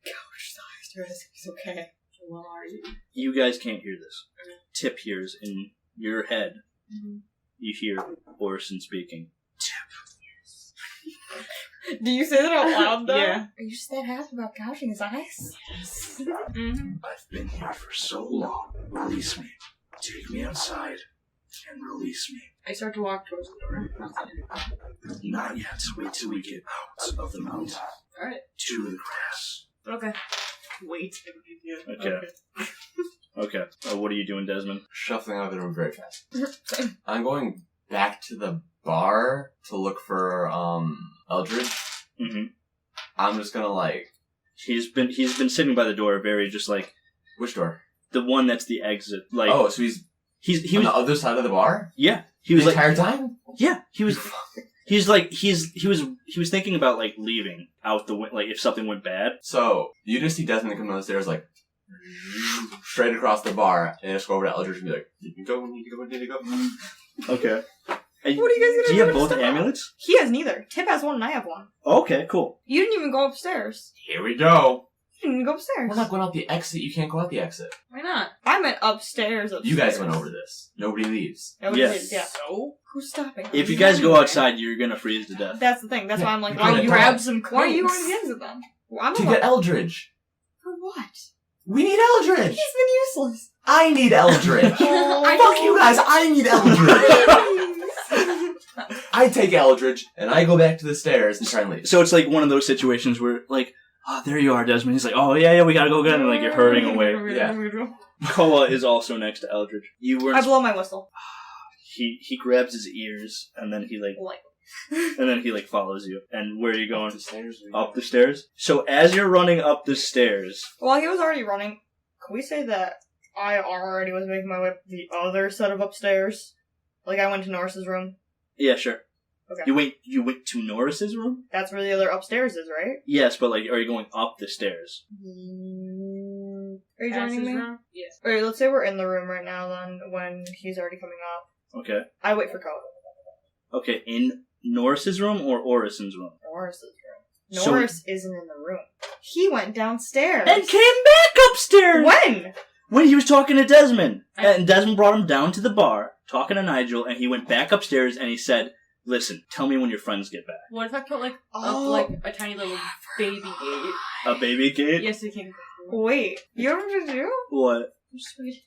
Gosh, he's okay. Well, are you? You guys can't hear this. Tip hears in your head. Mm-hmm. You hear Orson speaking. Do you say that out loud, though? Yeah. Are you just that happy about gouging his eyes? Mm-hmm. I've been here for so long. Release me. Take me outside and release me. I start to walk towards the door. Not yet. Wait till we get out of the mountain. Alright. To the grass. Okay. Wait. Okay. Okay. What are you doing, Desmond? Shuffling out of the room very fast. I'm going back to the bar to look for, Eldric. Mm-hmm. I'm just gonna, like... He's been sitting by the door, very just like Which door? the one that's the exit. Like Oh, so he was on the other side of the bar? yeah. He was the like entire time? yeah. He was thinking about like leaving out the like if something went bad. So, you just see Desmond come down the stairs, like, straight across the bar, and just go over to Eldridge and be like, you can go, you can go, you can go. Okay. And What are you guys gonna do do you have to both stop? amulets? He has neither. Tip has one and I have one. Okay, cool. You didn't even go upstairs. Here we go. You didn't even go upstairs. We're not going out the exit. You can't go out the exit. Why not? I meant upstairs. You guys went over this. Nobody leaves. Nobody Yes. did, yeah. So? Who's stopping? If you guys go outside, you're gonna freeze to death. That's the thing. That's why I'm like, You why could've you grabbed grab some Why are you coats. going to the exit then? Well, I'm To alone. get Eldridge. For what? We need Eldridge. He's been useless. I need Eldridge. Oh, Fuck you guys. I need Eldridge. I take Eldridge, and I go back to the stairs and try and leave. So it's like one of those situations where like, oh, there you are, Desmond. He's like, oh yeah, we gotta go get him. And like you're hurrying away. Yeah. Koa is also next to Eldridge. You weren't. I blow my whistle. He grabs his ears and then he like follows you. And where are you going? The stairs. Up the stairs. So as you're running up the stairs, Well, he was already running. Can we say that I already was making my way up the other set of upstairs? Like I went to Norris's room. yeah, sure. Okay. You went to Norris's room? That's where the other upstairs is, right? Yes, but like, are you going up the stairs? Are you joining me? Yes. Alright, let's say we're in the room right now then, when he's already coming up. Okay. I wait for Koa. Okay. In Norris's room or Orison's room? Norris's room. So- Norris isn't in the room. He went downstairs. And came back upstairs! When? When he was talking to Desmond. And Desmond brought him down to the bar, talking to Nigel, and he went back upstairs and he said, listen, tell me when your friends get back. What if I put up Oh. like a tiny little baby gate? A baby gate? Yes, they can. Wait, you know what I'm gonna do? What?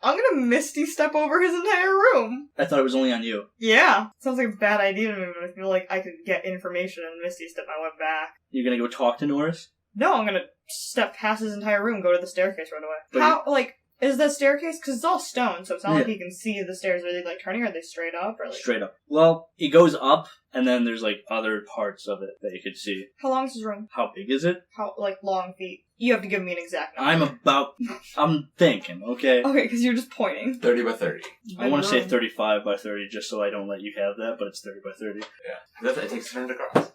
I'm gonna Misty step over his entire room. I thought it was only on you. Yeah. Sounds like a bad idea to me, but I feel like I could get information and Misty step my way back. You're gonna go talk to Norris? No, I'm gonna step past his entire room, go to the staircase right away. But How, like, is that staircase? Because it's all stone, so it's not like Yeah. he can see the stairs. Are they, like, turning? Or are they straight up? Or, like, Straight up. Well, he goes up, and then there's, like, other parts of it that you could see. how long is his room? How big is it? How, like, long feet? You have to give me an exact number. I'm thinking, okay? Okay, because you're just pointing. 30 by 30. I want to say Room. 35 by 30 just so I don't let you have that, but it's 30 by 30. Yeah. It takes a turn to cross.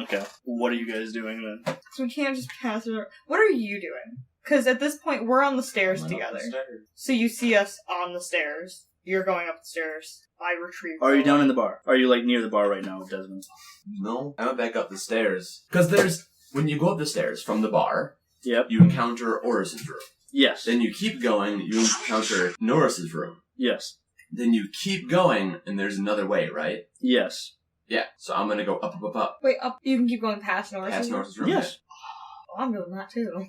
Okay. What are you guys doing then? So we can't just pass it over. What are you doing? Because at this point, we're on the stairs Went up together. the stairs. So you see us on the stairs. You're going up the stairs. I retrieve. Are you down in the bar? Are you, like, near the bar right now, Desmond? No. I went back up the stairs. Because when you go up the stairs from the bar, Yep. you encounter Orison's room. Yes. Then you keep going, you encounter Norris's room. Yes. Then you keep going, and there's another way, right? Yes. Yeah. So I'm gonna go up. Wait, up. You can keep going past Norris. Past Norris's room. Yes. Oh, I'm doing that too.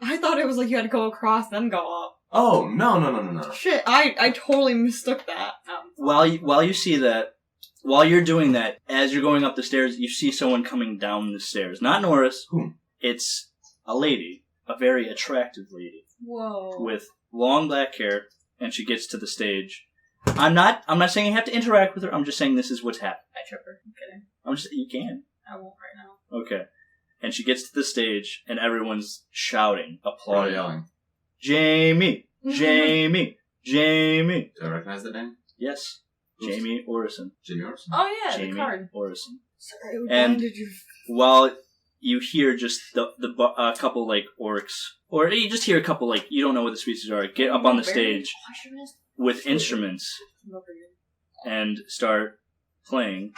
I thought it was like you had to go across, then go up. Oh, no. Shit, I totally mistook that. While you see that, while you're doing that, as you're going up the stairs, you see someone coming down the stairs. Not Norris. Whom? It's a lady. A very attractive lady. Whoa. With long black hair, and she gets to the stage. I'm not saying you have to interact with her, I'm just saying this is what's happening. I trip her. I'm kidding. You can. I won't right now. Okay. And she gets to the stage, and everyone's shouting, What are applauding. you yelling? Jamie! Jamie! Jamie! Do I recognize that name? Yes. Who's- Jamie Orison. Jimmy Orson? Oh yeah, Jamie the card. Orison. Sorry, what And- did you? While you hear just a couple, like, orcs, or you just hear a couple, like, you don't know what the species are, get up on the stage with instruments and start playing.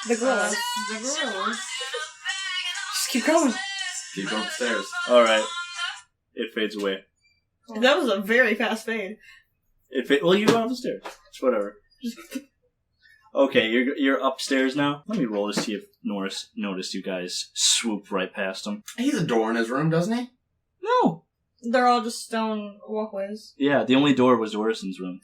The gorillas. The gorillas. Just keep going. Keep going upstairs. Alright. It fades away. That was a very fast fade. Well, you're going up the stairs. It's whatever. Okay, you're upstairs now. Let me roll to see if Norris noticed you guys swoop right past him. He's a door in his room, doesn't he? No. They're all just stone walkways. Yeah, the only door was Orison's room.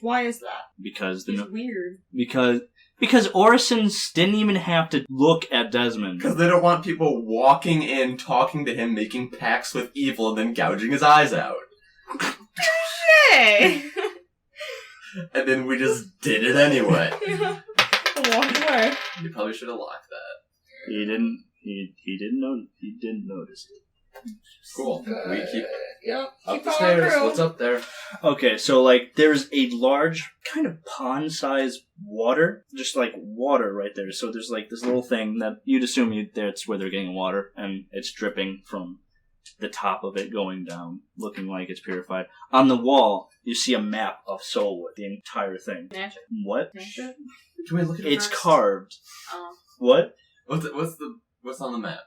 Why is that? Because He's weird. because Orison's didn't even have to look at Desmond. Because they don't want people walking in, talking to him, making pacts with evil, and then gouging his eyes out. Hey! And then we just did it anyway. Walk away. You probably should have locked that. He didn't. He didn't know. He didn't notice it. Cool. We keep Yep. up Keep the on stairs. through. What's up there? Okay, so like there's a large kind of pond-sized water, just like water right there. So there's like this little thing that you'd assume that's where they're getting water, and it's dripping from the top of it going down, looking like it's purified. On the wall, you see a map of Soulwood, the entire thing. Natural. What? Natural. Can we look at it It's first? carved. Oh. What? What's on the map?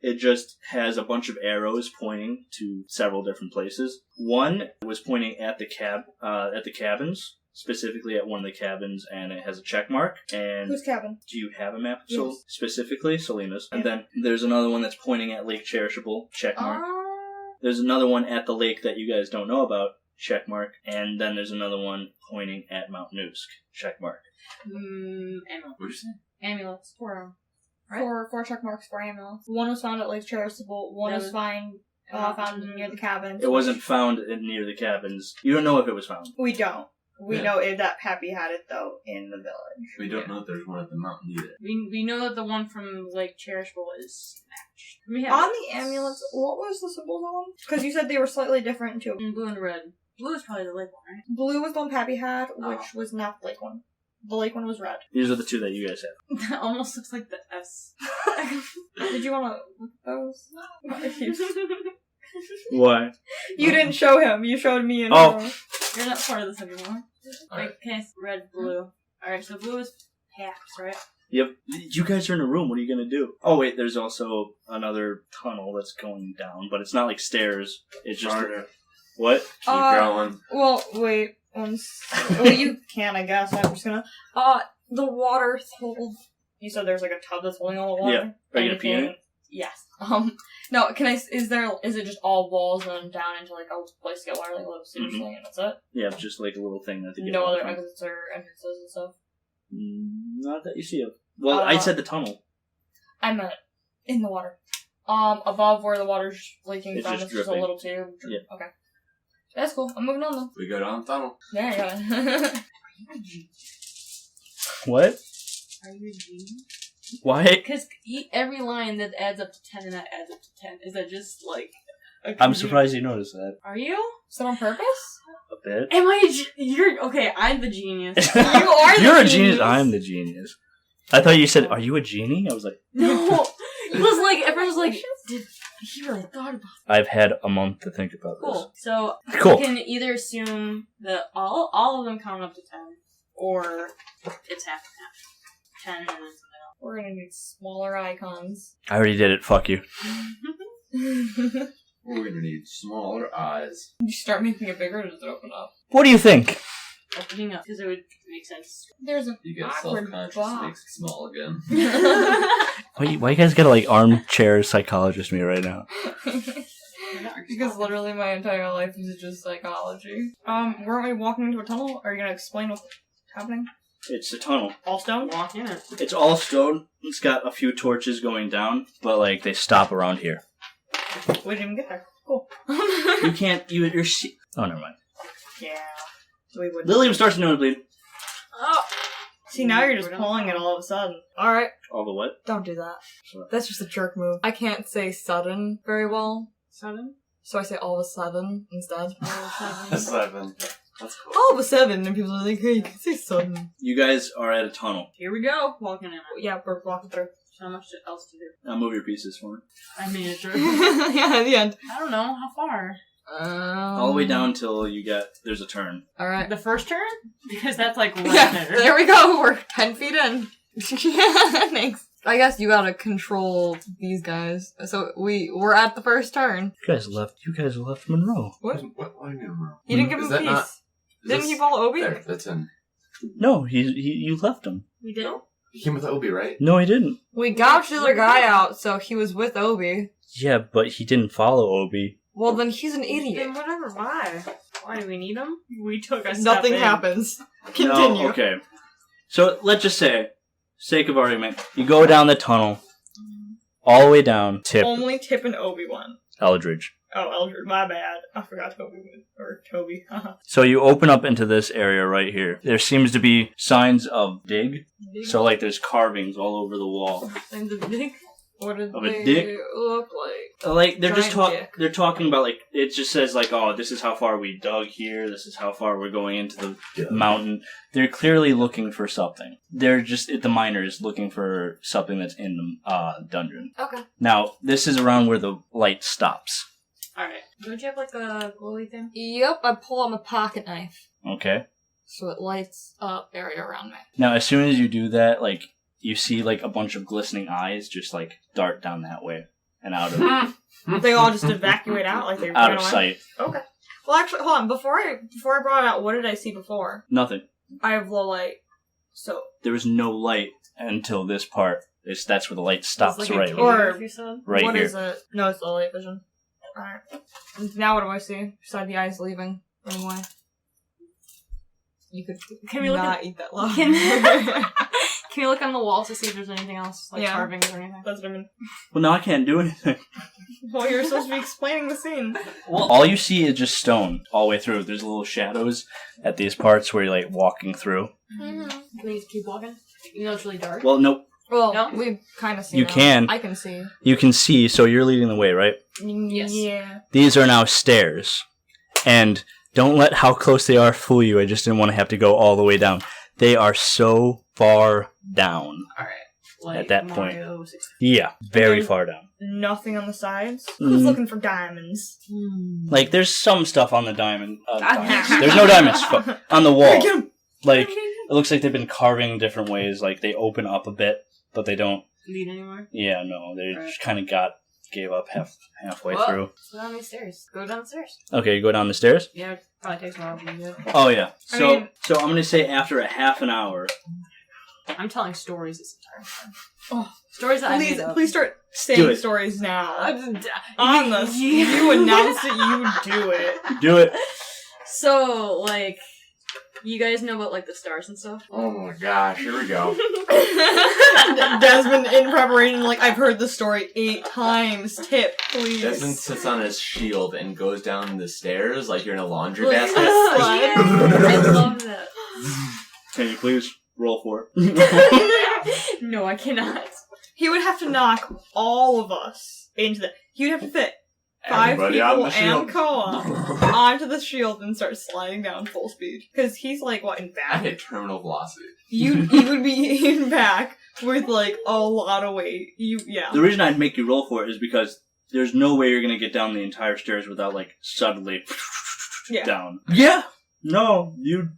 It just has a bunch of arrows pointing to several different places. One was pointing at the cabins, specifically at one of the cabins, and it has a check mark. And Whose cabin? do you have a map of Yes. specifically Selena's? And Yeah. then there's another one that's pointing at Lake Cherishable, check mark. Oh. There's another one at the lake that you guys don't know about, check mark. And then there's another one pointing at Mount Noosk, check mark. Amulet. What'd you say? Amulets. Right? Four check marks for amulets. One was found at Lake Cherishable. One That was was- found near the cabin. It wasn't found near the cabins. You don't know if it was found. We don't. We Yeah. know that Pappy had it though in the village. We don't know if there's one at the mountain either. We know that the one from Lake Cherishable is snatched. We have On the amulets, what was the symbols on? Because you said they were slightly different too. in blue and red. Blue is probably the lake one, right? Blue was the one Pappy had, which Oh. was not the lake one. The lake one was red. These are the two that you guys have. That almost looks like the S. Did you want to look at those? Why? You didn't show him. You showed me and Oh. her. You're not part of this anymore. Alright. Okay, red, blue. Alright, so blue is paths, right? Yep. You guys are in a room. What are you going to do? Oh, wait. There's also another tunnel that's going down, but it's not like stairs. It's just... Harder. What? Keep going. Well, wait. Well, you can, I guess. I'm just gonna. The water hold. You said there's like a tub that's holding all the water. Yeah. Are you gonna pee in it? Yes. No. Can I? Is it just all walls and down into like a place to get water, like a little sewage thing, and that's it? Yeah, just like a little thing that they get No water other from. exits or entrances and stuff. Not that you see it. Well, I said the tunnel. I meant in the water. Above where the water's leaking It's from, just it's just a dripping. little tube. Yeah. Okay. That's cool. I'm moving on then. We go down the tunnel. There you go. What? Are you a genius? Why? Because every line that adds up to 10 and that adds up to 10. Is that just like... I'm surprised you noticed that. Are you? Is that on purpose? A bit. Am I You're... Okay, I'm the genius. You are the You're a genius. genius. I'm the genius. I thought you said, "Are you a genie?" I was like, No! It was like... Everyone was like... He really thought about it. I've had a month to think about Cool. So, this. Cool. you can either assume that all of them count up to 10, or it's half and half. 10 and then something else. We're gonna need smaller icons. I already did it. Fuck you. You We're gonna need smaller eyes. start making it bigger, does it open up? What do you think? Opening up, because it would make sense. There's a You get awkward self-conscious, box. makes it small again. Why you guys gotta like armchair psychologist me right now? Because literally my entire life is just psychology. Weren't we walking into a tunnel? Are you gonna explain what's happening? It's a tunnel. All stone? Walk in it. It's all stone. It's got a few torches going down, but like they stop around here. We didn't even get there. Cool. You can't. You're. Oh, never mind. Yeah. We would. Lilium starts to bleed. Oh! See, now you're just pulling it all of a sudden. Alright. All the what? Don't do that. Sorry. That's just a jerk move. I can't say sudden very well, Sudden? so I say all of a sudden instead. That's 7. That's cool. All of a sudden, and people are like, hey, you can say sudden. You guys are at a tunnel. Here we go. Walking in it. Yeah, we're walking through. So much else to do. Now move your pieces for me. I mean, it's Yeah, at the end. I don't know. How far? All the way down till you get. There's a turn. Alright. The first turn? Because that's like right Yeah, there. there we go. We're 10 feet in. Yeah, thanks. I guess you gotta control these guys. So we're at the first turn. You guys left Monroe. What? What do you mean? You didn't give Is him that peace. not- Didn't he follow Obi? There, that's in. No, you left him. We did? He came with Obi, right? No, he didn't. We gouged the other guy out, so he was with Obi. Yeah, but he didn't follow Obi. Well, then he's an idiot. Then whatever. Why? Why do we need him? We took a step Nothing in. happens. Continue. No, okay. So let's just say, sake of argument, you go down the tunnel, all the way down, tip Only Tip and Obi-Wan. Eldridge. Oh, Eldred, my bad. I forgot Toby. Or Toby. So you open up into this area right here. There seems to be signs of dig. So like there's carvings all over the wall. And the big... What did Of a they dick? look like? Like they're just Giant dick. they're talking about like it just says like, oh, this is how far we dug here, this is how far we're going into the mountain. They're clearly looking for something. They're just the miners looking for something that's in the dungeon. Okay. Now, this is around where the light stops. Alright. Don't you have like a glowy thing? Yep, I pull out my pocket knife. Okay? So it lights up area around me. Now, as soon as you do that, like you see like a bunch of glistening eyes just like dart down that way and out of They all just evacuate out like they out ran of away? sight. Okay. Well, actually, hold on. Before I brought it out, what did I see before? Nothing. I have low light. So, There was no light until this part. That's where the light stops It's like a right cave, Or- you said? right what here. is it? No, it's low light vision. Alright. Now what do I see? Besides the eyes leaving. Running away. You could Can we look not at... eat that love. Can we look on the wall to see if there's anything else? Like Yeah. carvings or anything? That's what I mean. Well, now I can't do anything. Well, you're supposed to be explaining the scene. Well, all you see is just stone all the way through. There's little shadows at these parts where you're like walking through. Can we just keep walking? Even though it's really dark? Well, no, Well, No? we kind of see You now. can. I can see. you can see, so you're leading the way, right? Yes. Yeah. These are now stairs. And don't let how close they are fool you. I just didn't want to have to go all the way down. They are so far down. Alright. Like at that point. Mario 64. Yeah, very And- far down. Nothing on the sides. Who's Mm. looking for diamonds? Like, there's some stuff on the diamonds. There's no diamonds on the wall. Get 'em. Like, it looks like they've been carving different ways. Like, they open up a bit, but they don't. Lead anymore? Yeah, no, they Right. just kind of gave up halfway Well, through. Go down these stairs. Go down the stairs. Okay, you go down the stairs? Yeah, it probably takes a while to do. Oh, yeah. I So, mean- so I'm going to say after a half an hour. I'm telling stories this entire time. Oh, Stories that I Please, made up. please start Do saying it. stories now. I'm On this, you announced it. You do it. Do it. So, like, you guys know about, like, the stars and stuff? Oh my gosh, here we go. Desmond, in preparation, like, I've heard the story 8 times. Tip, please. Desmond sits on his shield and goes down the stairs like you're in a laundry Like, basket. yeah, I love that. Can you please roll for it? No, I cannot. He would have to knock all of us into the. He would have to fit 5 Everybody on people the shield. and Koa onto the shield and start sliding down full speed. Because he's like, what, in I back? hit terminal velocity. You would be in back with like a lot of weight. Yeah. The reason I'd make you roll for it is because there's no way you're going to get down the entire stairs without, like, suddenly Yeah. down. Yeah. No, you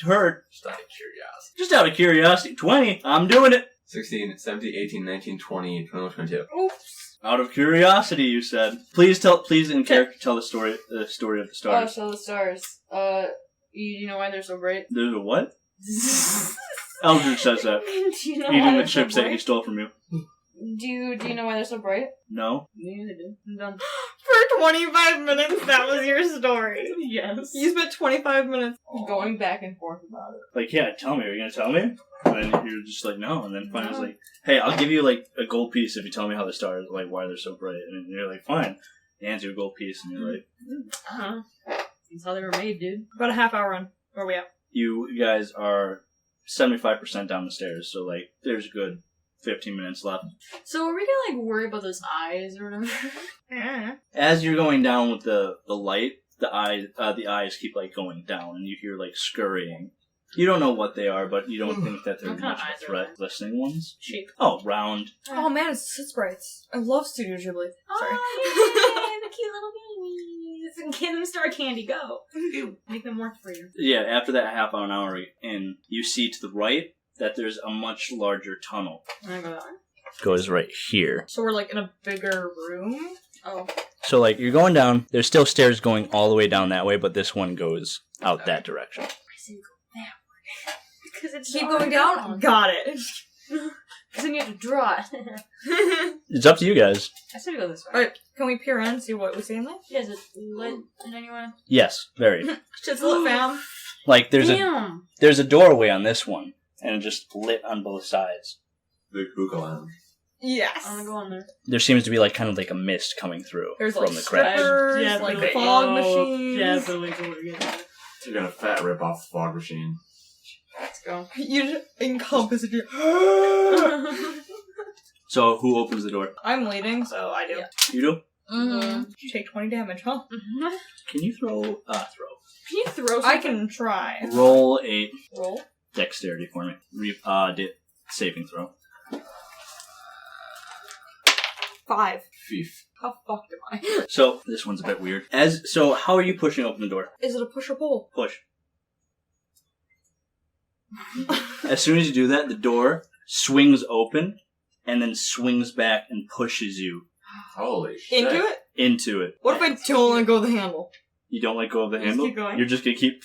hurt. Just out of curiosity. Just out of curiosity. 20. I'm doing it. 16, 17, 18, 19, 20, 21, 22. Oops. Out of curiosity, you said. Please in character tell the story of the Oh, stars. so the stars. You know why they're so bright? There's a what? Eldric says that. Do you know why Eating the they're so chips that he bright? stole from you. Do you know why they're so bright? No? Yeah, they do. I'm done. For 25 minutes, that was your story. Yes. You spent 25 minutes. Going back and forth about it. Like, yeah, tell me. Are you going to tell me? And then you're just like, no. And then finally it's like, hey, I'll give you, like, a gold piece if you tell me how the stars, like, why they're so bright. And you're like, fine. He hands you a gold piece, and you're like, Uh-huh. That's how they were made, dude. About a half hour run. Where are we at? you guys are 75% down the stairs, so, like, there's a good 15 minutes left. So are we gonna, like, worry about those eyes or whatever? As you're going down with the light, the eyes keep, like, going down, and you hear, like, scurrying. You don't know what they are, but you don't think that they're What kind much of of eyes a are threat. Listening ones? Sheep. Oh, round. Oh man, it's sprites. I love Studio Ghibli. Sorry. Oh, yay, the cute little babies. Give them star candy, go. Make them work for you. Yeah, after that half an hour in, you see to the right that there's a much larger tunnel. I'm gonna go that way. Goes right here. So we're like in a bigger room. Oh. So, like, you're going down. There's still stairs going all the way down that way, but this one goes out that direction. I said go that way. Because it's Keep dark going down. Got it. Because then you have to draw it. It's up to you guys. I said to go this way. Alright, can we peer in and see what we see in there? Yeah, is it lit in anyone? Yes, very. Shit's lit, fam. Like, there's Damn! a doorway on this one, and it just lit on both sides. The Google Lounge. Yes. I'm gonna go on there. There seems to be, like, kind of like a mist coming through There's from like the crack. strippers, Yeah, like Billy. fog Oh, machines. Yeah, Billy, yeah. You're gonna fat rip off the fog machine. Let's go. You just encompass it. So, who opens the door? I'm leading, so I do. Yeah. You do? Mm-hmm. You take 20 damage, huh? Can you throw? Can you throw something? I can try. Roll a Roll. dexterity for me. Saving throw. 5. Thief. How fucked am I? So, this one's a bit weird. So, how are you pushing open the door? Is it a push or pull? Push. As soon as you do that, the door swings open and then swings back and pushes you Holy shit. Into it? into it. What if I don't let go of the handle? You don't let go of the Just handle? keep going. You're just gonna keep...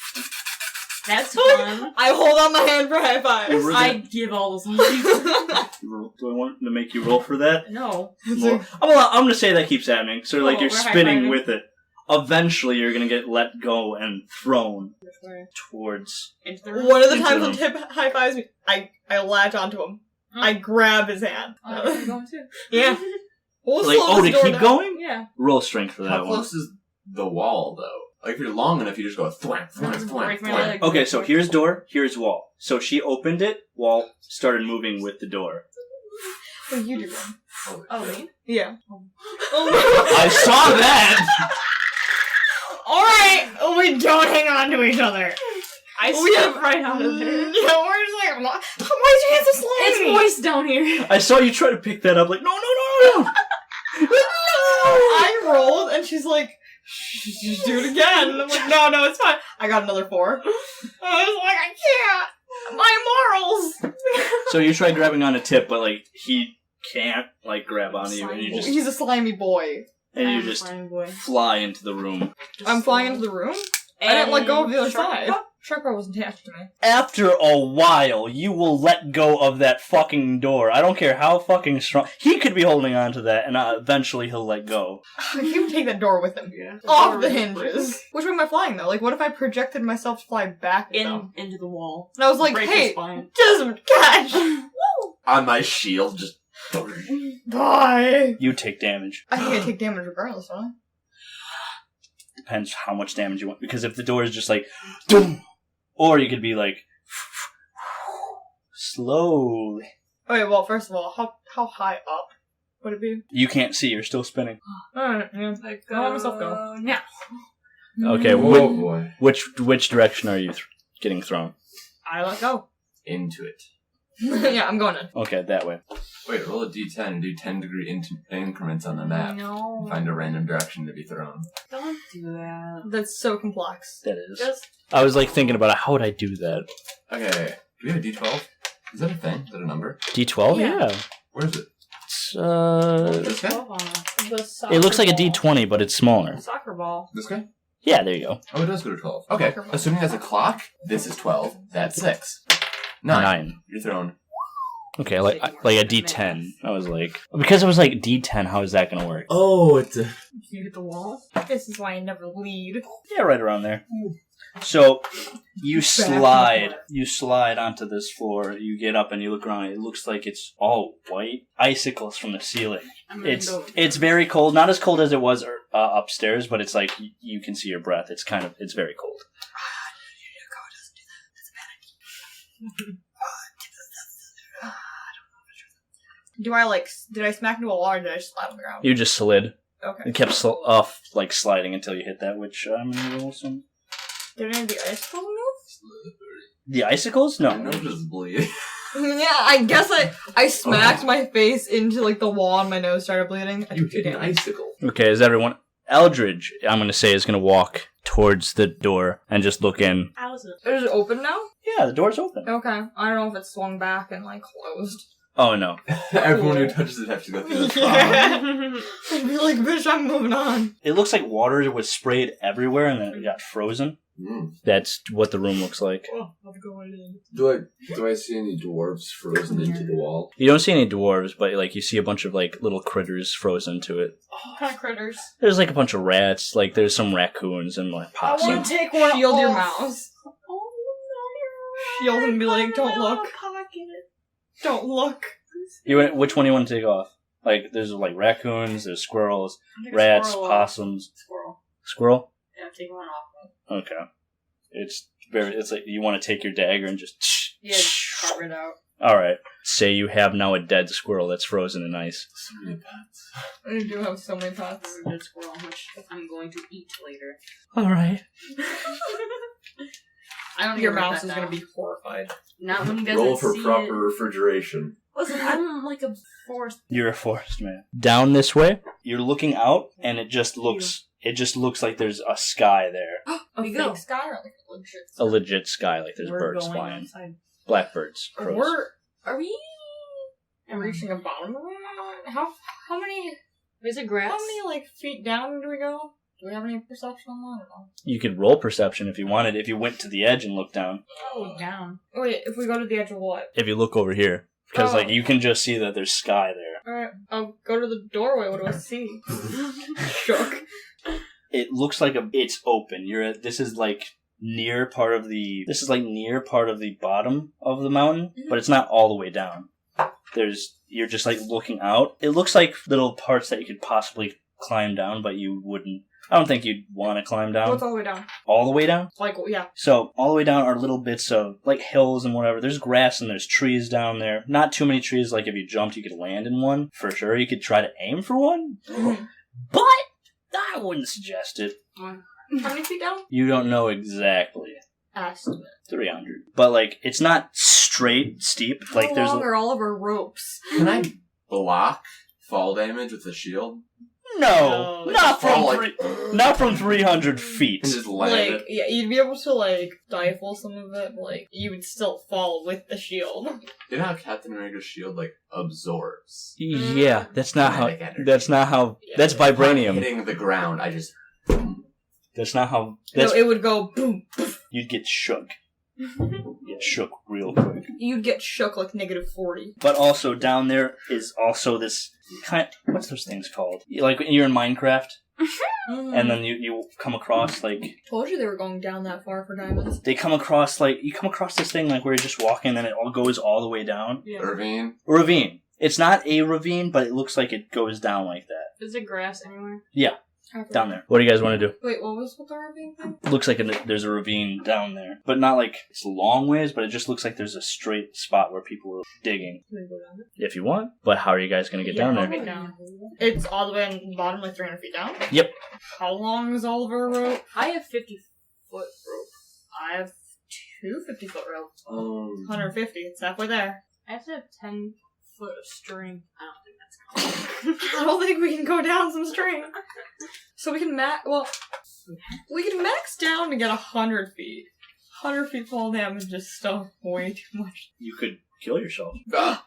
That's fun. I hold out my hand for high fives. We're I gonna- give all those money. Do I want to make you roll for that? No. Well, I'm gonna say that keeps happening. So, like, Oh, you're we're spinning high-fiving. with it. Eventually, you're gonna get let go and thrown Which way? towards... Into the room? One of the Into times them. when Tip high fives me, I latch onto him. Huh? I grab his hand. Oh, I'm going too. Yeah. We'll Like, slow oh, this to door keep down. going? Yeah. Roll strength for How that one. close is the wall, though? Like, if you're long enough, you just go thwank, thwank, thwank, Break my thwank. leg. Okay, so here's door, here's wall. So she opened it, wall started moving with the door. What are you doing? Holy Oh, shit. me? Yeah. Oh. Oh I saw that! Alright! We don't hang on to each other. I We step have- right out of there. Yeah, we're just like, Why is your hand so slimy? It's moist down here. I saw you try to pick that up. Like, no. I rolled, and she's like, just do it again. And I'm like, no, it's fine. I got another 4. I was like, I can't. My morals. So you try grabbing on a tip, but like he can't like grab onto you, and He's a slimy boy. you just fly into the room. I'm flying into the room? I didn't let go of the other side. Sharkball wasn't attached to me. After a while, you will let go of that fucking door. I don't care how fucking strong. He could be holding on to that, and eventually he'll let go. He would take that door with him. Yeah. Off the hinges. Which way am I flying, though? Like, what if I projected myself to fly back into the wall? And I was like, Break hey, his spine. just catch! On my shield, just... Bye! You take damage. I think I take damage regardless, don't I? Depends how much damage you want. Because if the door is just like, doom, or you could be like, slowly. Okay, well, first of all, how high up would it be? You can't see. You're still spinning. Alright, yeah. I'll let myself go. Now. Okay, Oh boy. which direction are you getting thrown? I let go. Into it. Yeah, I'm going in. Okay, that way. Wait, roll a d10 and do 10-degree increments on the map. No. Find a random direction to be thrown. Don't do that. That's so complex. That is. Just I was like thinking about how would I do that? Okay, do we have a d12? Is that a thing? Is that a number? D12? Yeah. Yeah. Where is it? It's, This guy? the soccer it looks like a ball. D20, but it's smaller. Soccer ball. This guy? Yeah, there you go. Oh, it does go to 12. Okay, assuming that's a clock, this is 12. That's 6. 9. You're thrown. Okay, like a D10. I was like, because it was like D10. How is that gonna work? Oh, it's a... You hit the wall. This is why I never lead. Yeah, right around there. So you slide onto this floor. You get up and you look around. It looks like it's all white icicles from the ceiling. It's very cold. Not as cold as it was upstairs, but it's like you can see your breath. It's very cold. Did I smack into a wall or did I just slide on the ground? You just slid. Okay. It kept sliding until you hit that. Which I'm gonna roll some. Did any of the icicles move? The icicles? No. I'm just bleeding. Yeah, I guess I smacked my face into like the wall and my nose started bleeding. I You took 2 hit an damage. icicle. Okay, is everyone... Eldridge, I'm going to say, is going to walk towards the door and just look in. How's it? Is it open now? Yeah, the door's open. Okay. I don't know if it's swung back and like closed. Oh, no. Everyone who touches it has to go through the prom. Yeah. I'd be like, bitch, I'm moving on. It looks like water was sprayed everywhere and then it got frozen. Mm. That's what the room looks like. Oh, I'm going in. Do I see any dwarves frozen into the wall? You don't see any dwarves, but like you see a bunch of like little critters frozen to it. What kind of critters? There's like a bunch of rats, like there's some raccoons and like I want possums. to take one. Shield your off. mouse. Oh, no. Shield and be like, don't look. Pocket. Don't look. Which one do you want to take off? Like there's like raccoons, there's squirrels, Take a rats, squirrel off. possums. Squirrel. Squirrel? Yeah, take one off. Okay. It's like you want to take your dagger and just... Yeah, just carve it out. Alright. Say you have now a dead squirrel that's frozen in ice. So many pets. I do have so many pots. A dead squirrel, which I'm going to eat later. Alright. I don't Your even write mouse that is gonna down. be horrified. Not when you guys Roll for see proper it. refrigeration. Listen, I'm like a forest. You're a forest man. Down this way, you're looking out, and it just looks like there's a sky there. A We fake go. sky or like a legit A legit sky, like there's We're birds going flying. outside. Blackbirds. Crows. Are we reaching a bottom of it? How many Is it grass? how many like feet down do we go? Do we have any perception on that? I don't know. You could roll perception if you wanted, if you went to the edge and looked down. Oh, down. Wait, if we go to the edge of what? If you look over here. Because Oh. like you can just see that there's sky there. Alright, I'll go to the doorway. What do I see? Shook. It looks like it's open. This is like near part of the bottom of the mountain, but it's not all the way down. You're just like looking out. It looks like little parts that you could possibly climb down, but you wouldn't. I don't think you'd want to climb down. What's all the way down? All the way down? Like, yeah. So, all the way down are little bits of, like, hills and whatever. There's grass and there's trees down there. Not too many trees, like, if you jumped, you could land in one. For sure, you could try to aim for one. But, I wouldn't suggest it. How many feet down? You don't know exactly. Estimate. 300. But, like, it's not straight, steep. How Like there's long are all of our ropes? Can I block fall damage with the shield? no, No, not from fall, like, not from 300 feet. And just land Like, it. yeah, you'd be able to, like, stifle some of it, but, like, you would still fall with the shield. You know how Captain America's shield, like, absorbs? Yeah, that's not how. Kinetic energy. That's not how. Yeah. That's Upon vibranium. hitting the ground, I just... That's not how. No, That's it would go boom. you'd get shook. Get shook real quick. You'd get shook like -40. But also down there is also this kind. What's those things called? Like when you're in Minecraft, and then you come across like Told you they were going down that far for diamonds. they come across like you come across this thing like where you're just walking, and then it all goes all the way down. Yeah. Irvine? Ravine. It's not a ravine, but it looks like it goes down like that. Is there grass anywhere? Down there. What do you guys want to do? Wait, what was with the ravine thing? Looks like there's a ravine down there, but not like it's a long ways. But it just looks like there's a straight spot where people are digging. Can we go down it? If you want, but how are you guys gonna get down I'll there? get down. It's all the way on the bottom, like 300 feet down? Yep. How long is all of our rope? I have 50-foot rope. I have 2 50-foot ropes. 150. 150, it's halfway there. I have to have 10-foot of string. I don't think that's common. I don't think we can go down some string. So we can we can max down to get 100 feet. 100 feet fall damage is still way too much. You could kill yourself.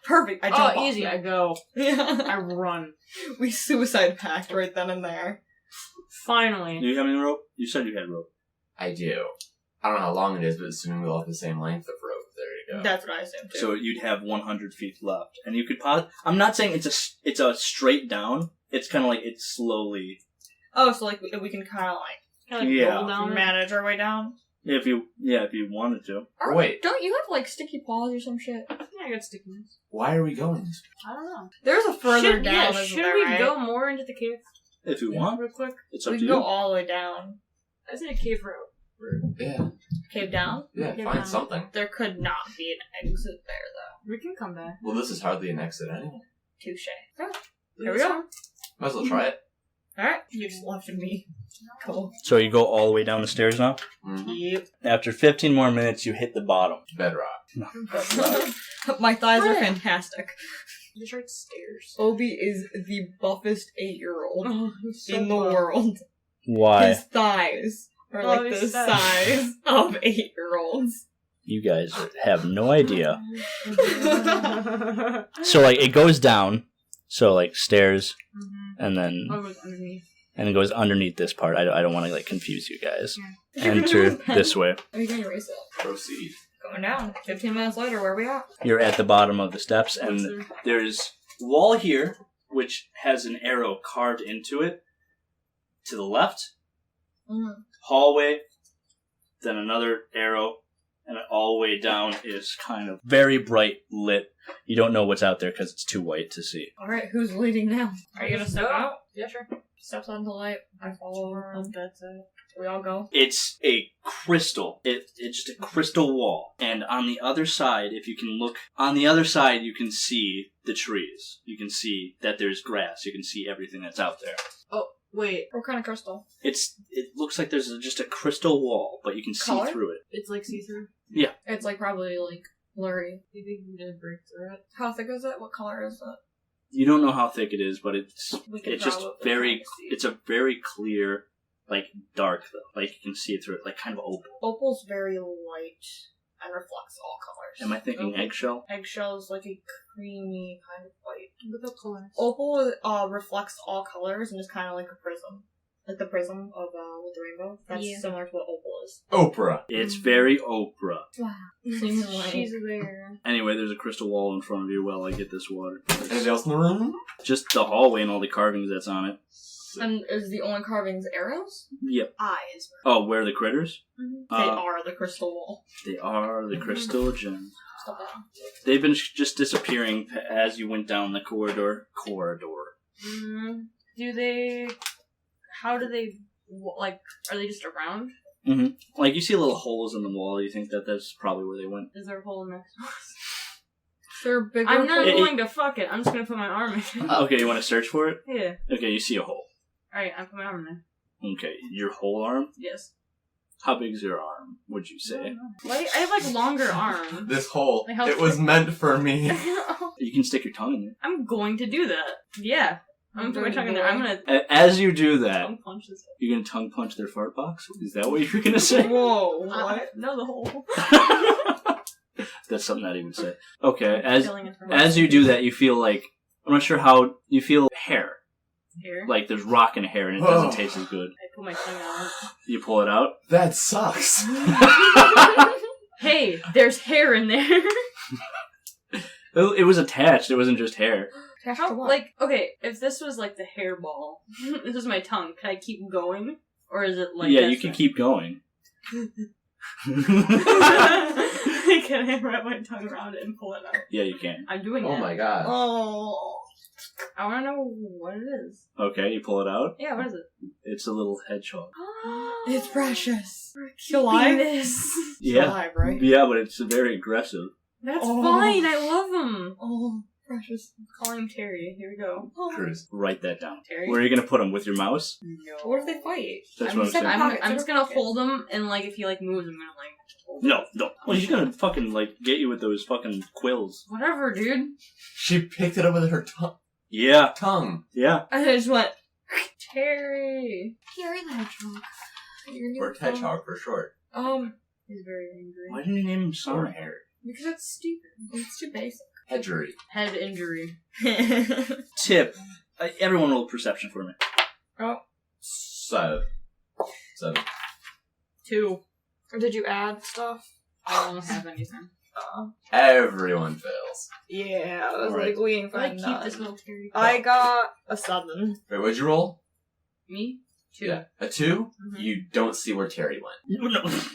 Perfect, I jump off easy. now. I go. Yeah. I run. We suicide pact right then and there. Finally. Do you have any rope? You said you had rope. I do. I don't know how long it is, but assuming we'll have the same length of rope, there you go. That's what I assumed too. So you'd have 100 feet left, and you could I'm not saying it's a straight down. It's kind of like it's slowly. Oh, so like we can kind of Kind of Yeah. roll down like it. manage our way down? If you wanted to. Wait. Don't you have like sticky paws or some shit? Yeah, I got stickiness. Why are we going this way? I don't know. There's a further down, isn't should there, we right? go more into the cave If you want, real quick? it's up We to can you. go all the way down. I said a cave route. Yeah. Cave down? Yeah, Yeah, find man. something. There could not be an exit there, though. We can come back. Well, this is hardly an exit anyway. Touche. Here we go. Might as well try it. Alright, you just left me. Cool. So you go all the way down the stairs now. Mm-hmm. Yep. After 15 more minutes, you hit the bottom. Bedrock. My thighs are fantastic. The short stairs. Obi is the buffest 8-year-old So in the buff. world. Why? His thighs are Oh, like the his thighs. size of 8-year-olds. You guys have no idea. So like it goes down, so like stairs, and then Oh, it was underneath. and it goes underneath this part. I don't want to like confuse you guys. Yeah. Enter this way. We can erase it. Proceed. Going down. 15 minutes later, where are we at? You're at the bottom of the steps, What's and there? there's wall here, which has an arrow carved into it. To the left, hallway, then another arrow, and all the way down is kind of very bright lit. You don't know what's out there because it's too white to see. Alright, who's leading now? Are you gonna step out? Yeah, sure. Steps onto the light. I follow. That's it. We all go. It's a crystal. It's just a crystal wall. And on the other side, if you can look, on the other side you can see the trees. You can see that there's grass. You can see everything that's out there. Wait, What kind of crystal? It looks like there's just a crystal wall, but you can Color? see through it. it's like see-through? It's like probably like blurry. Do you think we can break through it? How thick is it? What color is it? You don't know how thick it is, but it's We can just probably very, kinda see. it's a very clear, like dark though. Like you can see it through it, like kind of opal. Opal's very light and reflects all colors. Am I thinking Opal- eggshell? Eggshell's like a creamy kind of white. Look up colors. Opal reflects all colors and is kind of like a prism. Like the prism of with the rainbow. That's Yeah. similar to what opal is. Oprah. It's very Oprah. Wow. She's there. Anyway, there's a crystal wall in front of you while I get this water. Anything else in the room? Just the hallway and all the carvings that's on it. And is the only carvings arrows? Yep. Eyes. Oh, where are the critters? They are the crystal wall. They are the crystal gems. Stop that. They've been just disappearing as you went down the corridor. Do they... How do they... Like, are they just around? Mm-hmm. Like, you see little holes in the wall. You think that that's probably where they went. Is there a hole next to us? They're bigger. I'm not It- going to fuck it. I'm just going to put my arm in. Okay, you want to search for it? Yeah. Okay, you see a hole. Alright, I put my arm in. Okay, your whole arm? Yes. How big is your arm? would you say? Like, I have like longer arms. This hole, Like how it was meant for me. You can stick your tongue in there. I'm going to do that. Yeah. I'm gonna put my tongue in there. I'm gonna As you do that, tongue punch this. you're gonna tongue punch their fart box? Is that what you're gonna say? Whoa, what? No, the hole. That's something that he would say. Okay, Filling it from as you do that, you feel like, I'm not sure how, you feel hair. here. Like there's rock in hair and it doesn't taste as good. I put my tongue out. You pull it out. That sucks. Hey, there's hair in there. It was attached, it wasn't just hair. How, like, okay, if this was like the hairball, this is my tongue, can I keep going? Or is it like yeah, this you can thing? keep going. Can I wrap my tongue around it and pull it out? Yeah, you can. I'm doing it. Oh my god. Oh. I want to know what it is. Okay, you pull it out. Yeah, what is it? It's a little hedgehog. It's precious. We're Still alive? this. Yeah. Alive, right? Yeah, but it's very aggressive. That's Oh. fine, I love him. Oh, precious. Call him Terry. Here we go. Cruz. Write that down. Terry? Where are you gonna put him? With your mouse? No. What if they fight? That's I'm, what I'm saying. I'm just gonna hold him, and like if he like moves, I'm gonna like hold him. No. Well, he's gonna fucking like get you with those fucking quills. Whatever, dude. She picked it up with her Yeah. tongue. Yeah. And I just went, Terry. Terry the Hedgehog. Or hedgehog for short. He's very angry. Why didn't you name him Or Sonic? hair. Because it's stupid. It's too basic. Hedgery. Head injury. Tip. Everyone roll perception for me. 7. 2. Did you add stuff? I don't have anything. Everyone fails. Yeah, I was Alright. like waiting for I a keep this little Terry. I got a 7. Wait, what'd you roll? Me? 2. Yeah. A 2? Mhm. You don't see where Terry went.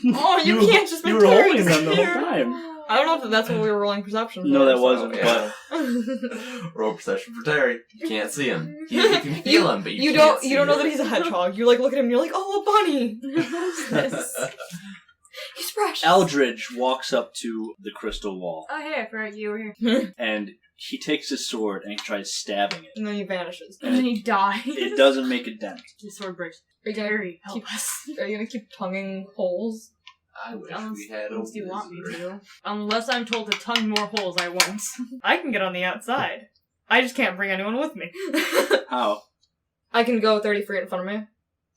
No. Oh, you can't just You make were Terry holding them the whole disappear. time. I don't know if that's what we were rolling perception for. No, that so- wasn't. yeah. But Roll perception for Terry. You can't see him. You can feel him, but you don't can't see you don't know him. that he's a hedgehog. You like look at him and you're like, oh, a bunny. What is this? He's precious. Eldridge walks up to the crystal wall Oh, hey, I forgot you were here. and he takes his sword and he tries stabbing it. And then he vanishes. And then he dies. It doesn't make a dent. The sword breaks. Are you gonna Terry, help keep- us. Are you gonna keep tonguing holes? I wish Unless, we had a unless you want me wizard. to. Unless I'm told to tongue more holes, I won't. I can get on the outside. I just can't bring anyone with me. How? I can go 30 feet in front of me.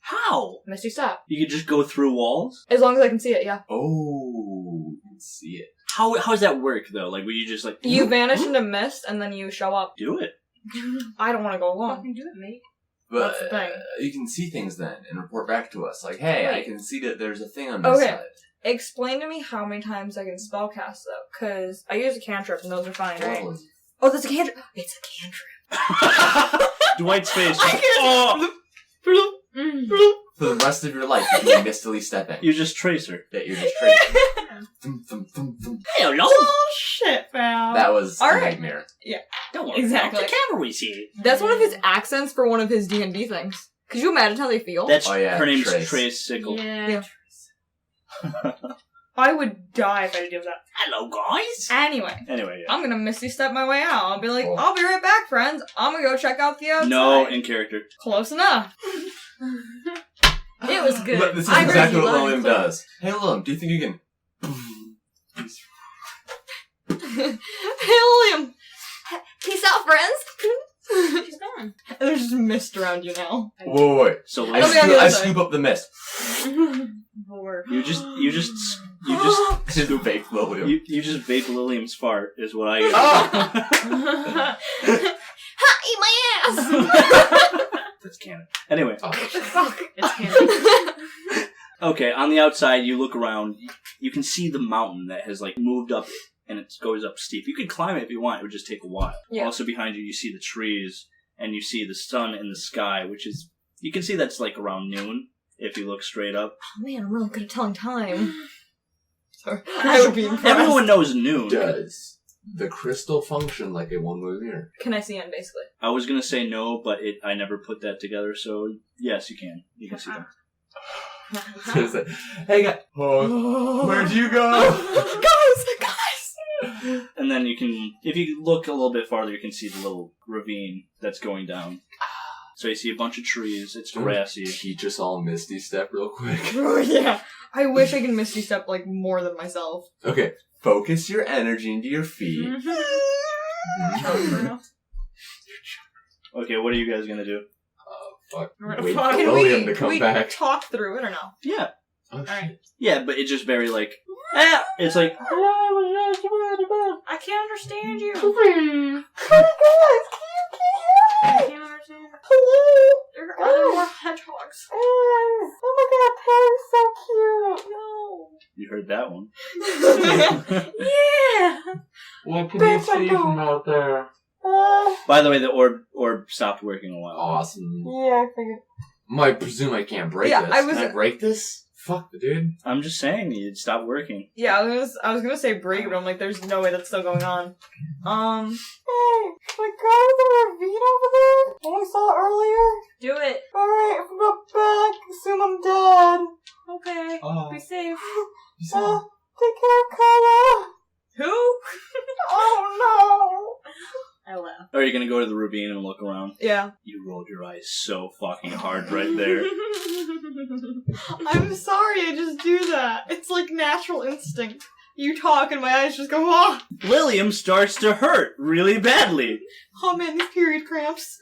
How? Misty step. You could just go through walls? As long as I can see it, yeah. Oh, you can see it. How does that work though? Like, will you just like You vanish into mist and then you show up. do it? I don't want to go along. Fucking do it, mate. But That's the thing. you can see things then and report back to us. Like, hey, I Wait. can see that there's a thing on this Okay. side. Explain to me how many times I can spellcast though, because I use a cantrip and those are fine, right? Well, Oh, that's a cantrip. It's a cantrip. Dwight's face. I can't- Oh, Mm. for the rest of your life, you can mistily step in. you just trace her. That you're just tracing. Thum, thum, thum, thum. Hello. Oh shit, fam. That was a Alright. nightmare. Don't worry. Exactly. The cavalry's here. That's one of his accents for one of his D&D things. Could you imagine how they feel? That's Oh, yeah, her name's Trace. Trace Sickle. Yeah. I would die if I had to deal with that. Hello, guys. Anyway, Anyway, yeah. I'm gonna misty step my way out. I'll be like, Cool. I'll be right back, friends. I'm gonna go check out the outside. No, in character. Close enough. It was good. Look, this is I heard exactly you what loud Lillian and clear. does. Hey, Lillian, do you think you can... Hey, William. Peace out, friends. She's gone. There's just mist around you now. Whoa, wait. So I, It'll be on the I other side. scoop up the mist. Bore. you just To fake Lillian. you just vape Lilium's fart is what I. Ha! Eat my ass. That's canon. Anyway, Oh, Fuck. It's canon. okay. On the outside, you look around. You can see the mountain that has like moved up, and it goes up steep. You could climb it if you want. It would just take a while. Yeah. Also behind you, you see the trees, and you see the sun in the sky, which is you can see that's like around noon if you look straight up. Oh man, I'm really good at telling time. Sorry. I would be impressed. Everyone knows noon. does the crystal function like a one-way mirror? Can I see him, basically? I was gonna say no, but I never put that together. So yes, you can. You can see them. It's like, hey, guys. Oh, where'd you go? Guys! And then you can, if you look a little bit farther, you can see the little ravine that's going down. So you see a bunch of trees. It's grassy. Teach us all Misty Step real quick. Oh, yeah. I wish I could Misty Step, like, more than myself. Okay, focus your energy into your feet. Okay, what are you guys gonna do? Fuck. We're gonna Wait fuck. for Can William to can come we back. talk through it or no? Yeah. Oh, Alright. Yeah, but it's just very like, it's like, I can't understand you. I can't understand. Hello? There are other more hedgehogs. Oh my god, Perry's so cute. No. you heard that one. Yeah. What can you see from out there? By the way, the orb stopped working a while ago. Awesome. Yeah, I figured. I presume I can't break Yeah, this. I was- Can I break this? Fuck, dude. I'm just saying, it stopped working. Yeah, I was gonna say break, but I'm like, there's no way that's still going on. Hey, my guy with the ravine over there? When we saw earlier? Do it. Alright, if we go back, assume I'm dead. Okay. Be safe. Take care of Carla. Who? Oh I laugh. Are you gonna go to the ravine and look around? no. Yeah. You rolled your eyes so fucking hard right there. I'm sorry, I just do that. It's like natural instinct. You talk and my eyes just go, ah! William starts to hurt really badly. Oh man, these period cramps.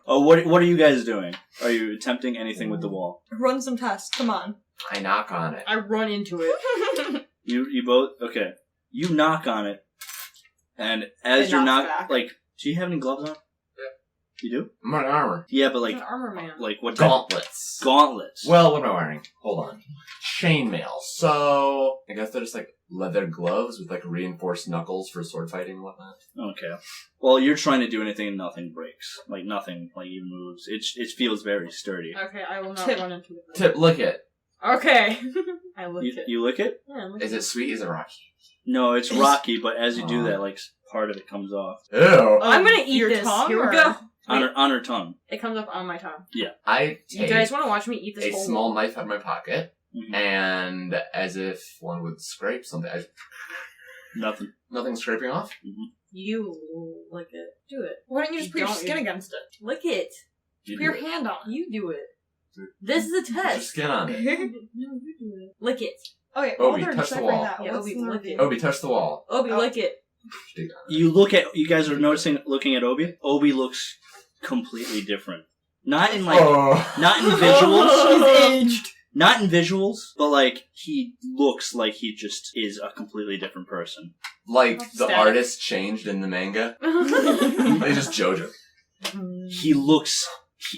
Oh, what are you guys doing? Are you attempting anything with the wall? Run some tests, come on. I knock on it. I run into it. You both okay. You knock on it, and as It you're knocks not back. like, do you have any gloves on? You do? I'm wearing armor. Yeah, but Like like an armor man. what type? Gauntlets. Gauntlets. Well, what am I wearing? Hold on. Chainmail. So, I guess they're just like leather gloves with like reinforced knuckles for sword fighting and whatnot. Okay. Well, you're trying to do anything and nothing breaks. Like nothing like even moves. It feels very sturdy. Okay, I will not Tip. run into it. Tip, lick it. Okay. I look You, it. you lick it? Yeah, look Is it sweet? Is it rocky? No, it's rocky, but as you do that, like part of it comes off Ew. I'm gonna eat Your this. tongue, Here or- we go. on her tongue. It comes up on my tongue. I You take guys want to watch me eat this a whole small knife out of my pocket, Mhm. and as if one would scrape something, Nothing. nothing scraping off? You lick it. Do it. Why don't you just You put your don't skin eat- against it? Lick it. You Put your do it. hand on it. You do it. Dude. This is a Put your test. skin on it. No, you do it. Lick it. Okay, Obi, while they're touch the deciphering wall. that, Yeah, what's Obi, in the lick review? it. Obi, touch the wall. Obi, Oh. lick it. Dig on it. You guys are noticing, looking at Obi. Obi looks completely different. Not in like, Oh. not in visuals. He's aged. Not in visuals, but like he looks like he just is a completely different person. Like the Static. artist changed in the manga. They just JoJo. He looks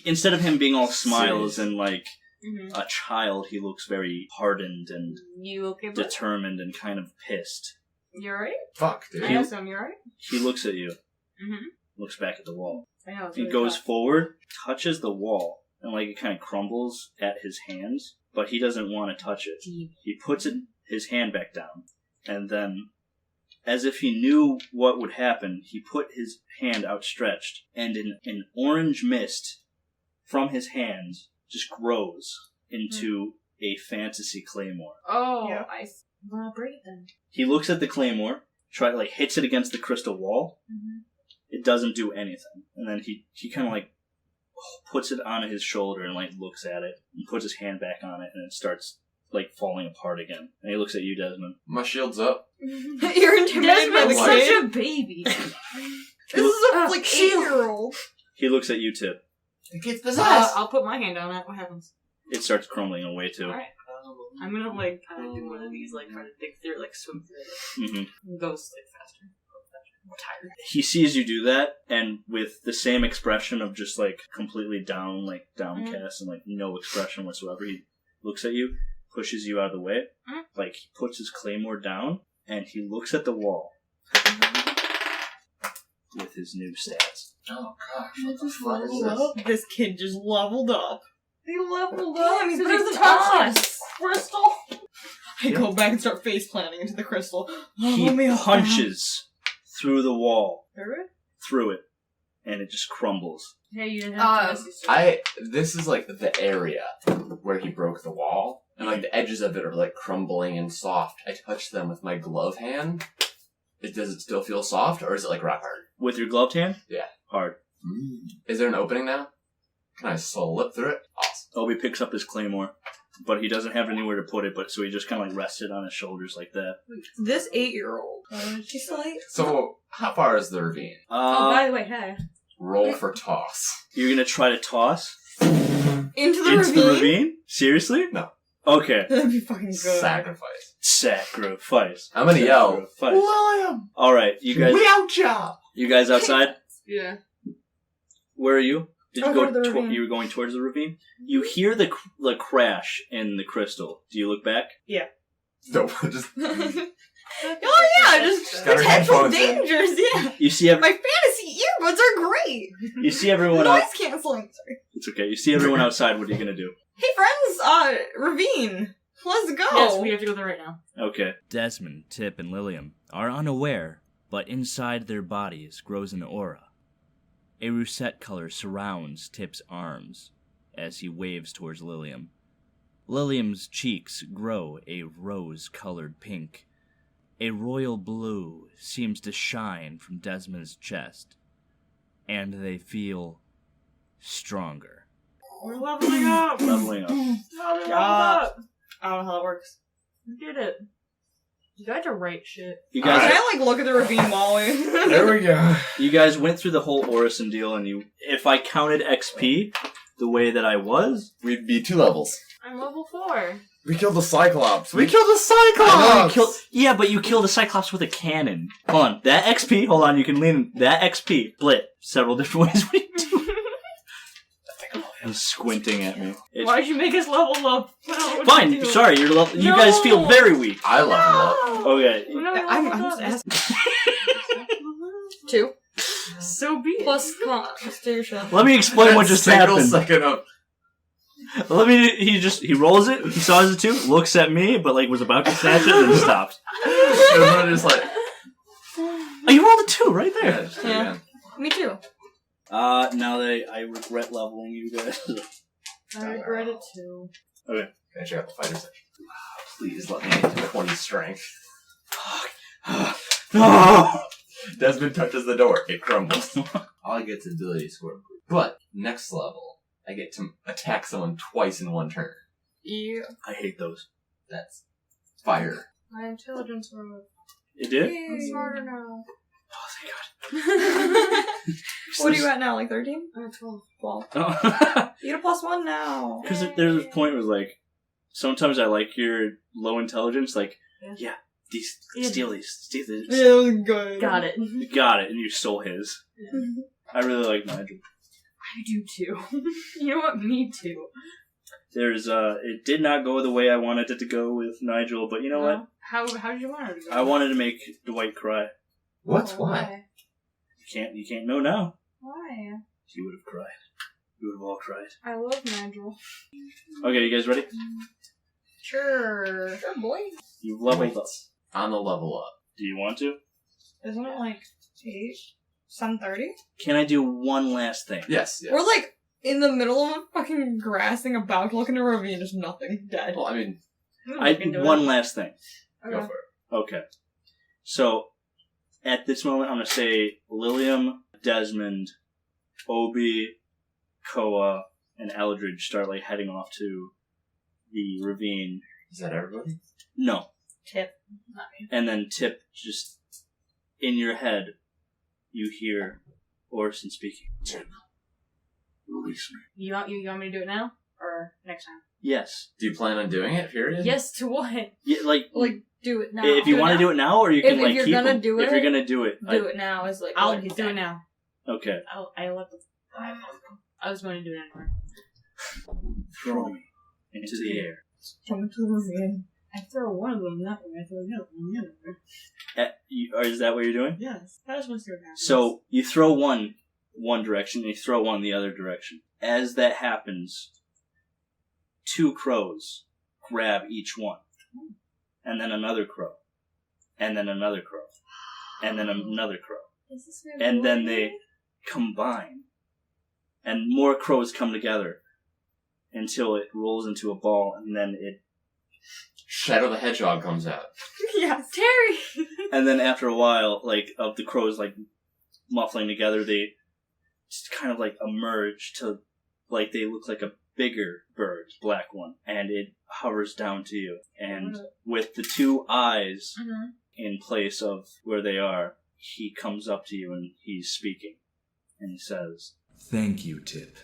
instead of him being all smiles Serious. and like Mhm. a child, he looks very hardened and You okay, bro? determined and kind of pissed. You alright? Fuck, dude. I asked him, you alright? He looks at you, Mm-hmm. looks back at the wall. I know, it's He really goes tough. forward, touches the wall, and like it kind of crumbles at his hands, but he doesn't want to touch it. Deep. He puts his hand back down, and then, as if he knew what would happen, he put his hand outstretched, and an orange mist from his hands just grows into a fantasy claymore. Oh, Yeah. Well, break it then. He looks at the claymore, hits it against the crystal wall. Mm-hmm. It doesn't do anything, and then he kind of like puts it on his shoulder and like looks at it and puts his hand back on it, and it starts like falling apart again. And he looks at you, Desmond. My shield's up. You're intimidated by the Desmond's like- such kid. a baby. This is a like 8-year-old. He looks at you, Tip. The kid's possessed. I'll put my hand on it. What happens? It starts crumbling away too. Alright. I'm gonna like kind of do one of these, like try to dig through it, like swim through it. hmm It goes like faster. I'm tired. He sees you do that, and with the same expression of just like completely down, like downcast, and like no expression whatsoever, he looks at you, pushes you out of the way, like he puts his claymore down, and he looks at the wall with his new stats. Oh gosh, what the fuck is this? This kid just leveled up. He leveled Damn, he's better than us. Crystal. I go back and start face planting into the crystal. He Level me up. punches through the wall, Through it? and it just crumbles. Hey, you didn't have This is like the area where he broke the wall, and like the edges of it are like crumbling and soft. I touch them with my glove hand. Does it still feel soft, or is it like rock hard? With your gloved hand? Yeah. Hard. Is there an opening now? Can I slip through it? Awesome. Obi picks up his claymore, but he doesn't have anywhere to put it. But so he just kind of like rested on his shoulders like that. This 8-year-old. She's like. So, how far is the ravine? Oh, by the way, hey. Roll for toss. You're gonna try to toss Into the into ravine? the ravine? Seriously? No. Okay. That'd be fucking good. Sacrifice. Sacrifice. I'm gonna yell. Sacrifice. William! All right, you guys. We out job! You guys outside? Yeah. Where are you? Did you I'll go? go to the ravine. You were going towards the ravine. You hear the crash in the crystal. Do you look back? No, just... Oh yeah, just got her potential headphones in. dangers, yeah. You see My fantasy earbuds are great. You see everyone out. Noise canceling. Sorry. It's okay. You see everyone outside. What are you gonna do? Hey friends, ravine. Let's go. Yes, we have to go there right now. Okay. Desmond, Tip, and Lilium are unaware, but inside their bodies grows an aura. A rusette color surrounds Tip's arms as he waves towards Lilium. Lilium's cheeks grow a rose-colored pink. A royal blue seems to shine from Desmond's chest, and they feel stronger. We're leveling up! Leveling up. How do we level Yeah. up? I don't know how that works. Get it. You guys are right shit. You Can guys. I look at the ravine while we? There we go. You guys went through the whole Orison deal, and you. If I counted XP the way that I was, We'd be 2 levels. I'm level 4. We killed the Cyclops. We We- killed the I know you Cyclops! killed. Yeah, but you killed a Cyclops with a cannon. Hold on, that XP. Hold on, you can lean. That XP split several different ways. What are you doing? He's squinting at me. It's Why'd you make us level up? I don't know what to fine. do. Sorry, you No. guys feel very weak. I leveled up. Okay. We're not I'm leveled just up. asking. 2 So be it. plus Constitution. Let me explain what just Single happened. second of... Let me. He rolls it. He saws it too. Looks at me, but like was about to snatch it and then stops. Everyone just like... Oh, you rolled a 2 right Yeah, there. just Yeah. again. Me too. Now that I regret leveling you guys. I regret it too. Can I check out the fighter section? Please let me get to 20 strength. No. Desmond touches the door. It crumbles. All I get is ability score. But, next level, I get to attack someone twice in one turn. Yeah. I hate those. That's fire. My intelligence rose. It did? I'm smarter now. Oh, thank What are you at now? Like 13? 12. 12. God. You get a +1 now. Because there's this point where like, sometimes I like your low intelligence. Like, Yeah. steal these. Yeah, good. Got it. You got it, and you stole his. I really like Nigel. I do too. You know what? Me too. There's it did not go the way I wanted it to go with Nigel, but you know what? How did you want it to go? I wanted to make Dwight cry. What? Oh, Why? You can't know now. Why? He would have cried. We would have all cried. I love Nigel. Okay, you guys ready? Sure. Sure, boy. You've leveled up. On the level up. Do you want to? Isn't it like 8? 7:30? Can I do one last thing? Yes, yes. We're like in the middle of a fucking grass thing, about to look into a ravine, just nothing. Dead. Well, I mean, One last thing. go for it. Okay. So, at this moment, I'm going to say Lilium, Desmond, Obi, Koa, and Eldridge start like heading off to the ravine. Is that everybody? No. Tip. Not me. And then Tip, just in your head, you hear Orison speaking. Tip, release me. You want me to do it now or next time? Yes. Do you plan on doing it, period? Yes to what? Yeah, like Do it now. if you want to do it now, or you can If like you're keep gonna them. do If it, you're gonna do it, do it now is like. I'll what he do said. it now. Okay. I left the. I was going to do it anyway. Throw me into the air. Jump into the ravine. I throw one of them that way. I throw the other one the other way. Or is that what you're doing? Yes. I just want to see what happens. So you throw one direction, and you throw one the other direction. As that happens, 2 crows grab each one, and then another crow, and then another crow, and then another crow, Is this my and then boy? they combine, and more crows come together until it rolls into a ball, and then Shadow the Hedgehog comes out. Yes. Terry! and then after a while, like of the crows like muffling together, they just kind of like emerge to, like they look like a bigger bird, black one, and it hovers down to you. And with the two eyes in place of where they are, he comes up to you and he's speaking. And he says, Thank you, Tip.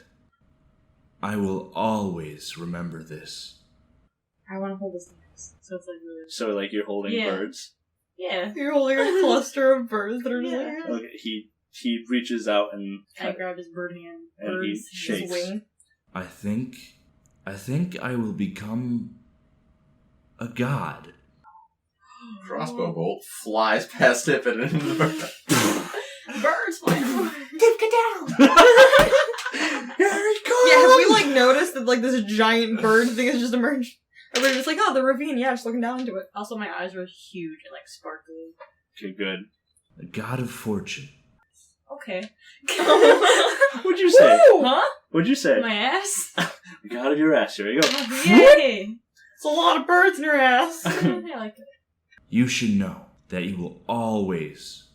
I will always remember this. I want to hold his hands. So it's like really... so like you're holding birds? Yeah. You're holding a cluster of birds that are just like... Okay, he reaches out and... I grab his bird hand. And he Birds, shakes. his wing. I think I will become a god. Crossbow bolt flies past Tip and into the bird. Birds flying. Tip, get down! Here he comes! Yeah, have we, like, noticed that, like, this giant bird thing has just emerged? Everybody's just like, oh, the ravine, yeah, just looking down into it. Also, my eyes were huge and, like, sparkly. Okay, good. The god of fortune. Okay. What'd you say? Huh? What'd you say? My ass? God of your ass. Here we go. Yay! It's a lot of birds in your ass. I like it. You should know that you will always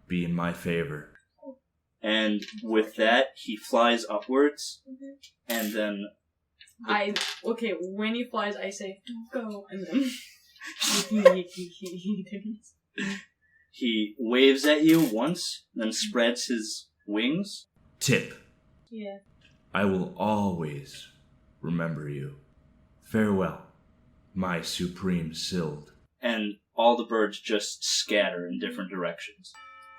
be in my favor. And with that, he flies upwards, and then... Okay, when he flies, I say, don't go, and then... he didn't. He waves at you once, then spreads his wings. Tip, Yeah. I will always remember you. Farewell, my supreme Sild. And all the birds just scatter in different directions.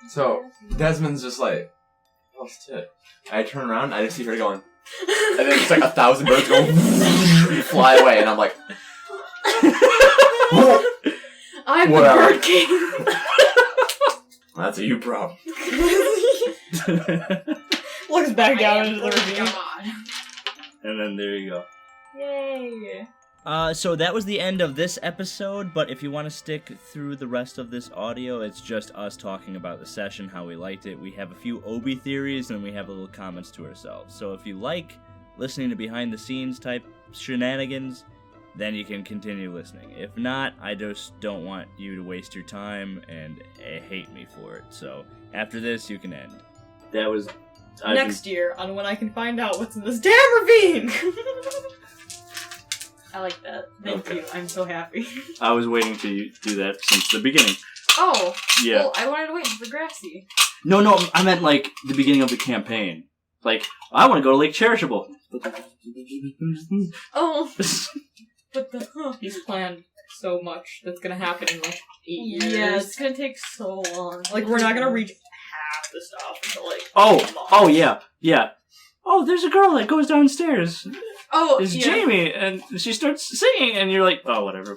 So, Desmond's just like, oh, Tip. I turn around, I just see her going, and then it's like 1,000 birds go fly away, and I'm like, I'm Whatever. the bird king. that's a you problem. Looks back down I am into the bird ravine. god. And then there you go. Yay. So that was the end of this episode, but if you want to stick through the rest of this audio, it's just us talking about the session, how we liked it. We have a few Obi theories, and we have a little comments to ourselves. So if you like listening to behind-the-scenes type shenanigans, then you can continue listening. If not, I just don't want you to waste your time and hate me for it. So after this, you can end. That was... Next year, on when I can find out what's in this damn ravine! I like that. Thank you. I'm so happy. I was waiting to do that since the beginning. Oh. Yeah. Well, I wanted to wait for Grassy. No, I meant like the beginning of the campaign. Like, I want to go to Lake Cherishable. Oh. But the... He's planned so much that's gonna happen in, like, 8 years. Yeah, it's gonna take so long. Like, we're not gonna reach half the stuff until, like... Oh, yeah. Oh, there's a girl that goes downstairs. Oh, It's yeah. Jamie, and she starts singing, and you're like, oh, whatever.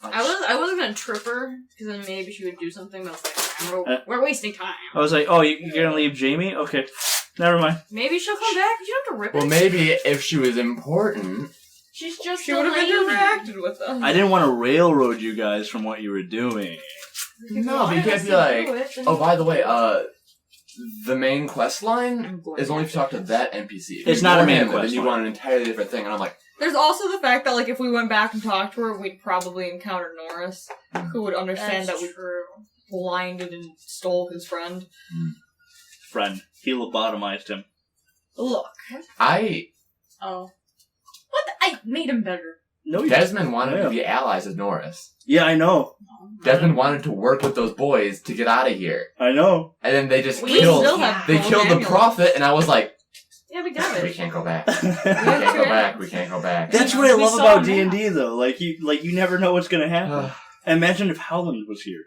I wasn't gonna trip her, because then maybe she would do something, but I was like, we're wasting time. I was like, oh, you're gonna leave Jamie? Okay, never mind. Maybe she'll come back, you don't have to rip Well, it. maybe if she was important. She's just She a would have lady. interacted with us. I didn't want to railroad you guys from what you were doing. No, but you can't be like, oh, by the way, the main quest line is only if you talk to that NPC. If It's you not a ignore main him, quest then you line. want an entirely different thing, and I'm like, There's also the fact that, like, if we went back and talked to her, we'd probably encounter Norris, who would understand that we true. blinded and stole his friend. Friend, he lobotomized him. Look. Oh. What? I made him better. No, you Desmond wanted Yeah. to be allies with Norris. Yeah, I know. Desmond wanted to work with those boys to get out of here. I know. And then they just We killed... still have They both killed the amulets. prophet, and I was like, Yeah, we got it. we can't go back. We can't go back. We can't go back. That's what I We love saw about him. D&D, though. Like you never know what's gonna happen. Imagine if Howland was here.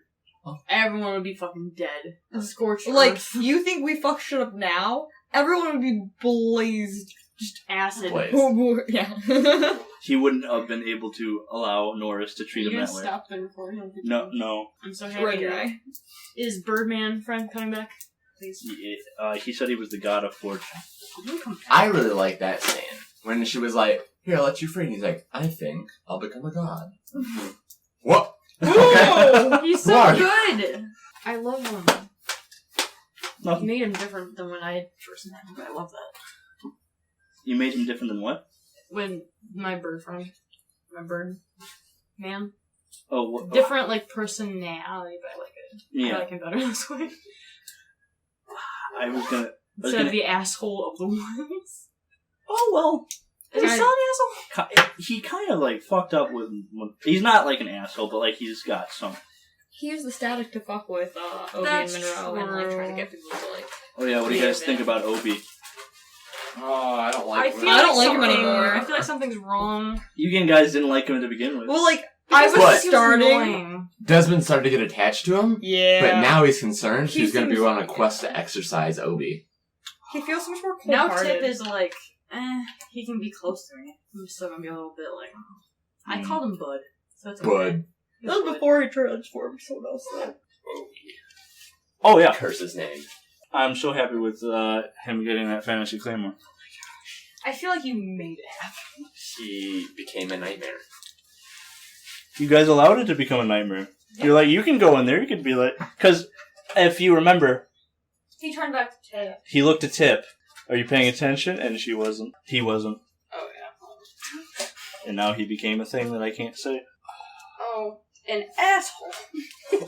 Everyone would be fucking dead. Scorched Like, earth. you think we fuck shit up now? Everyone would be blazed. Just acid. Blaze. Yeah. He wouldn't have been able to allow Norris to treat You him guys that way. stop the recording? No. I'm so happy. Right, now. guy. Is Birdman friend coming back? Please. He said he was the god of fortune. He'll come back. I really like that scene. When she was like, here, I'll let you free. And he's like, I think I'll become a god. What? Ooh! He's Who so are you? good! I love him. No. You made him different than when I first met him, but I love that. You made him different than what? When my bird friend, my bird man, Oh, what? different like personality, but I like it. I Yeah. like him better this way. I was gonna. Instead of the asshole of the woods. Oh, well. Is he still an asshole? He kind of, like, fucked up with... He's not, like, an asshole, but, like, he's got some... He used the static to fuck with Obi That's and Monroe and like true. trying to get people to like. Oh, yeah, what do you guys think about Obi? Oh, I don't like I him. feel I don't like him something- anymore. I feel like something's wrong. You guys didn't like him to begin with. Well, like I was What? starting. Desmond started to get attached to him, Yeah. but now he's concerned He she's going to be seems on a like quest it. to exercise Obi. He feels so much more Now cold-hearted. Tip is like, he can be close to me. I'm still gonna be a little bit like, I called him Bud, so it's okay. Bud. That was before he transformed someone else. Though. Oh, yeah. Curse his name. I'm so happy with him getting that fantasy claymore. I feel like you made it happen. He became a nightmare. You guys allowed it to become a nightmare. You're like, you can go in there, you could be like... Because, if you remember, He turned back to Tip. he looked at Tip. Are you paying attention? And she wasn't. He wasn't. Oh yeah. And now he became a thing that I can't say. Oh, an asshole.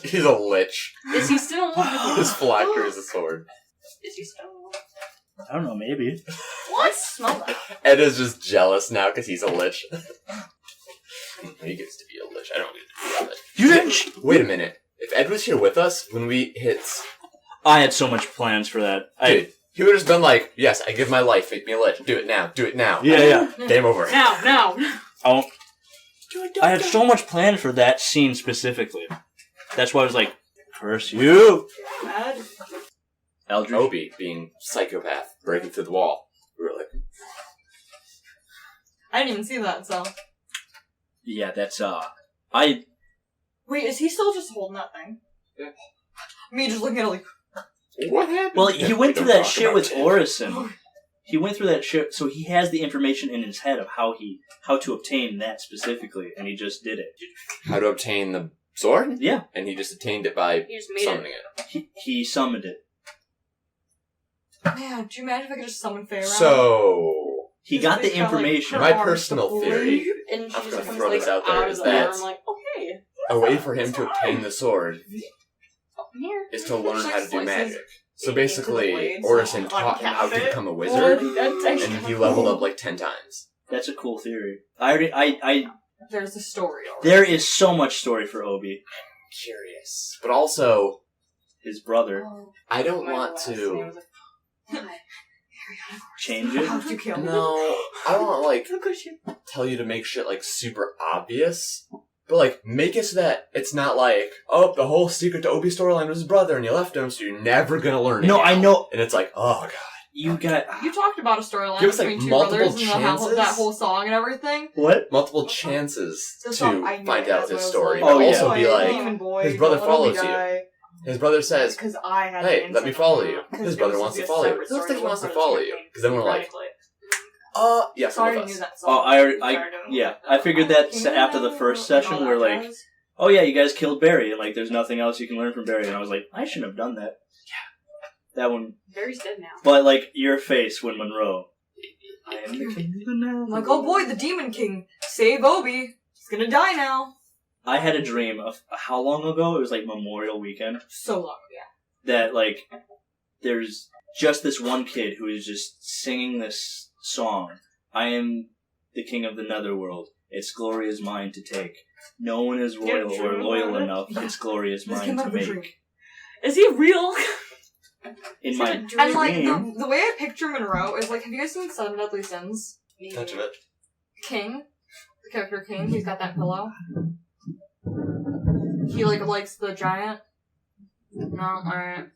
He's a lich. Is he still in love with His phylactery is a sword. you? Is he still in love? I don't know, maybe. What? Smell that. Ed is just jealous now because he's a lich. He gets to be a lich. I don't get to be a lich. You didn't... Wait a minute. If Ed was here with us when we hit... I had so much plans for that. Dude, he would have just been like, yes, I give my life, make me a lich. Do it now. Do it now. Yeah. Game over. Now. I had so much planned for that scene specifically. That's why I was like, curse you. Bad. Eldric. Obi being psychopath, breaking through the wall. We were like, I didn't even see that. So Yeah, that's, wait, is he still just holding that thing? Yeah. Me just looking at it like. what happened? Well, he went through Don't that talk shit about with it. Orison. He went through that shit, so he has the information in his head of how to obtain that specifically, and he just did it. How to obtain the sword? Yeah, And he just attained it by You just made summoning it. it. he summoned it. Man, do you imagine if I could just summon Faye around? So, He got the Just kinda, like, information. My her arms personal to theory, bleed, and she I'm just gonna comes, throw like, this out there, out is of the that air. I'm like, okay. a way for him to obtain the sword Here. is to learn how to do Slices magic. So into the basically, blades, Orison so taught him how to uncap it. become a wizard, That's actually and he leveled up like 10 times. That's a cool theory. I There's a story already. there is so much story for Obi. Curious. But also, His brother. Oh, I don't my want last name to... was like, Change it. How'd you kill me? No, I don't want, like, How could you? tell you to make shit, like, super obvious. But, like, make it so that it's not like, oh, the whole secret to Obi's storyline was his brother and you left him, so you're never gonna learn it. No, now. I know. And it's like, oh, God. You got... You talked about a storyline Give us, like, between two multiple brothers and chances? that whole song and everything. What? Multiple chances The to song, I knew find it, out that's his what I was story. like, Oh, But yeah. also be boy, like, demon boy, his brother don't let Obi follows you. die. his brother says, Because I had hey, the let me inside follow on you. that. His It brother was wants to supposed be a follow you. separate Looks like he story, wants to but follow it's you. campaign. Because then we're like, Theoretically. yes, So I with already knew us. that song. Oh, I figured that after the first session where, like, oh yeah, you guys killed Barry, and, like, there's nothing else you can learn from Barry. And I was like, I shouldn't have done that. Yeah. That one. Barry's dead now. But, like, your face when Monroe. I am the king of the now. I'm like, oh boy, the Demon King. Save Obi. He's gonna die now. I had a dream of how long ago? It was like Memorial Weekend. So long, yeah. That, like, there's just this one kid who is just singing this song. I am the king of the netherworld. Its glory is mine to take. No one is royal Yeah, or true. loyal enough. Its glory is This mine came out to of a dream. make. Is he real? In Is my it a dream? And like dream. the way I picture Monroe is like, have you guys seen Seven Deadly Sins? Touch of it. King, the character King, he's got that pillow. He like likes the giant. No, alright.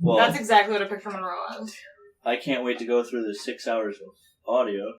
Well, That's exactly what I picture Monroe as. I can't wait to go through the 6 hours of audio.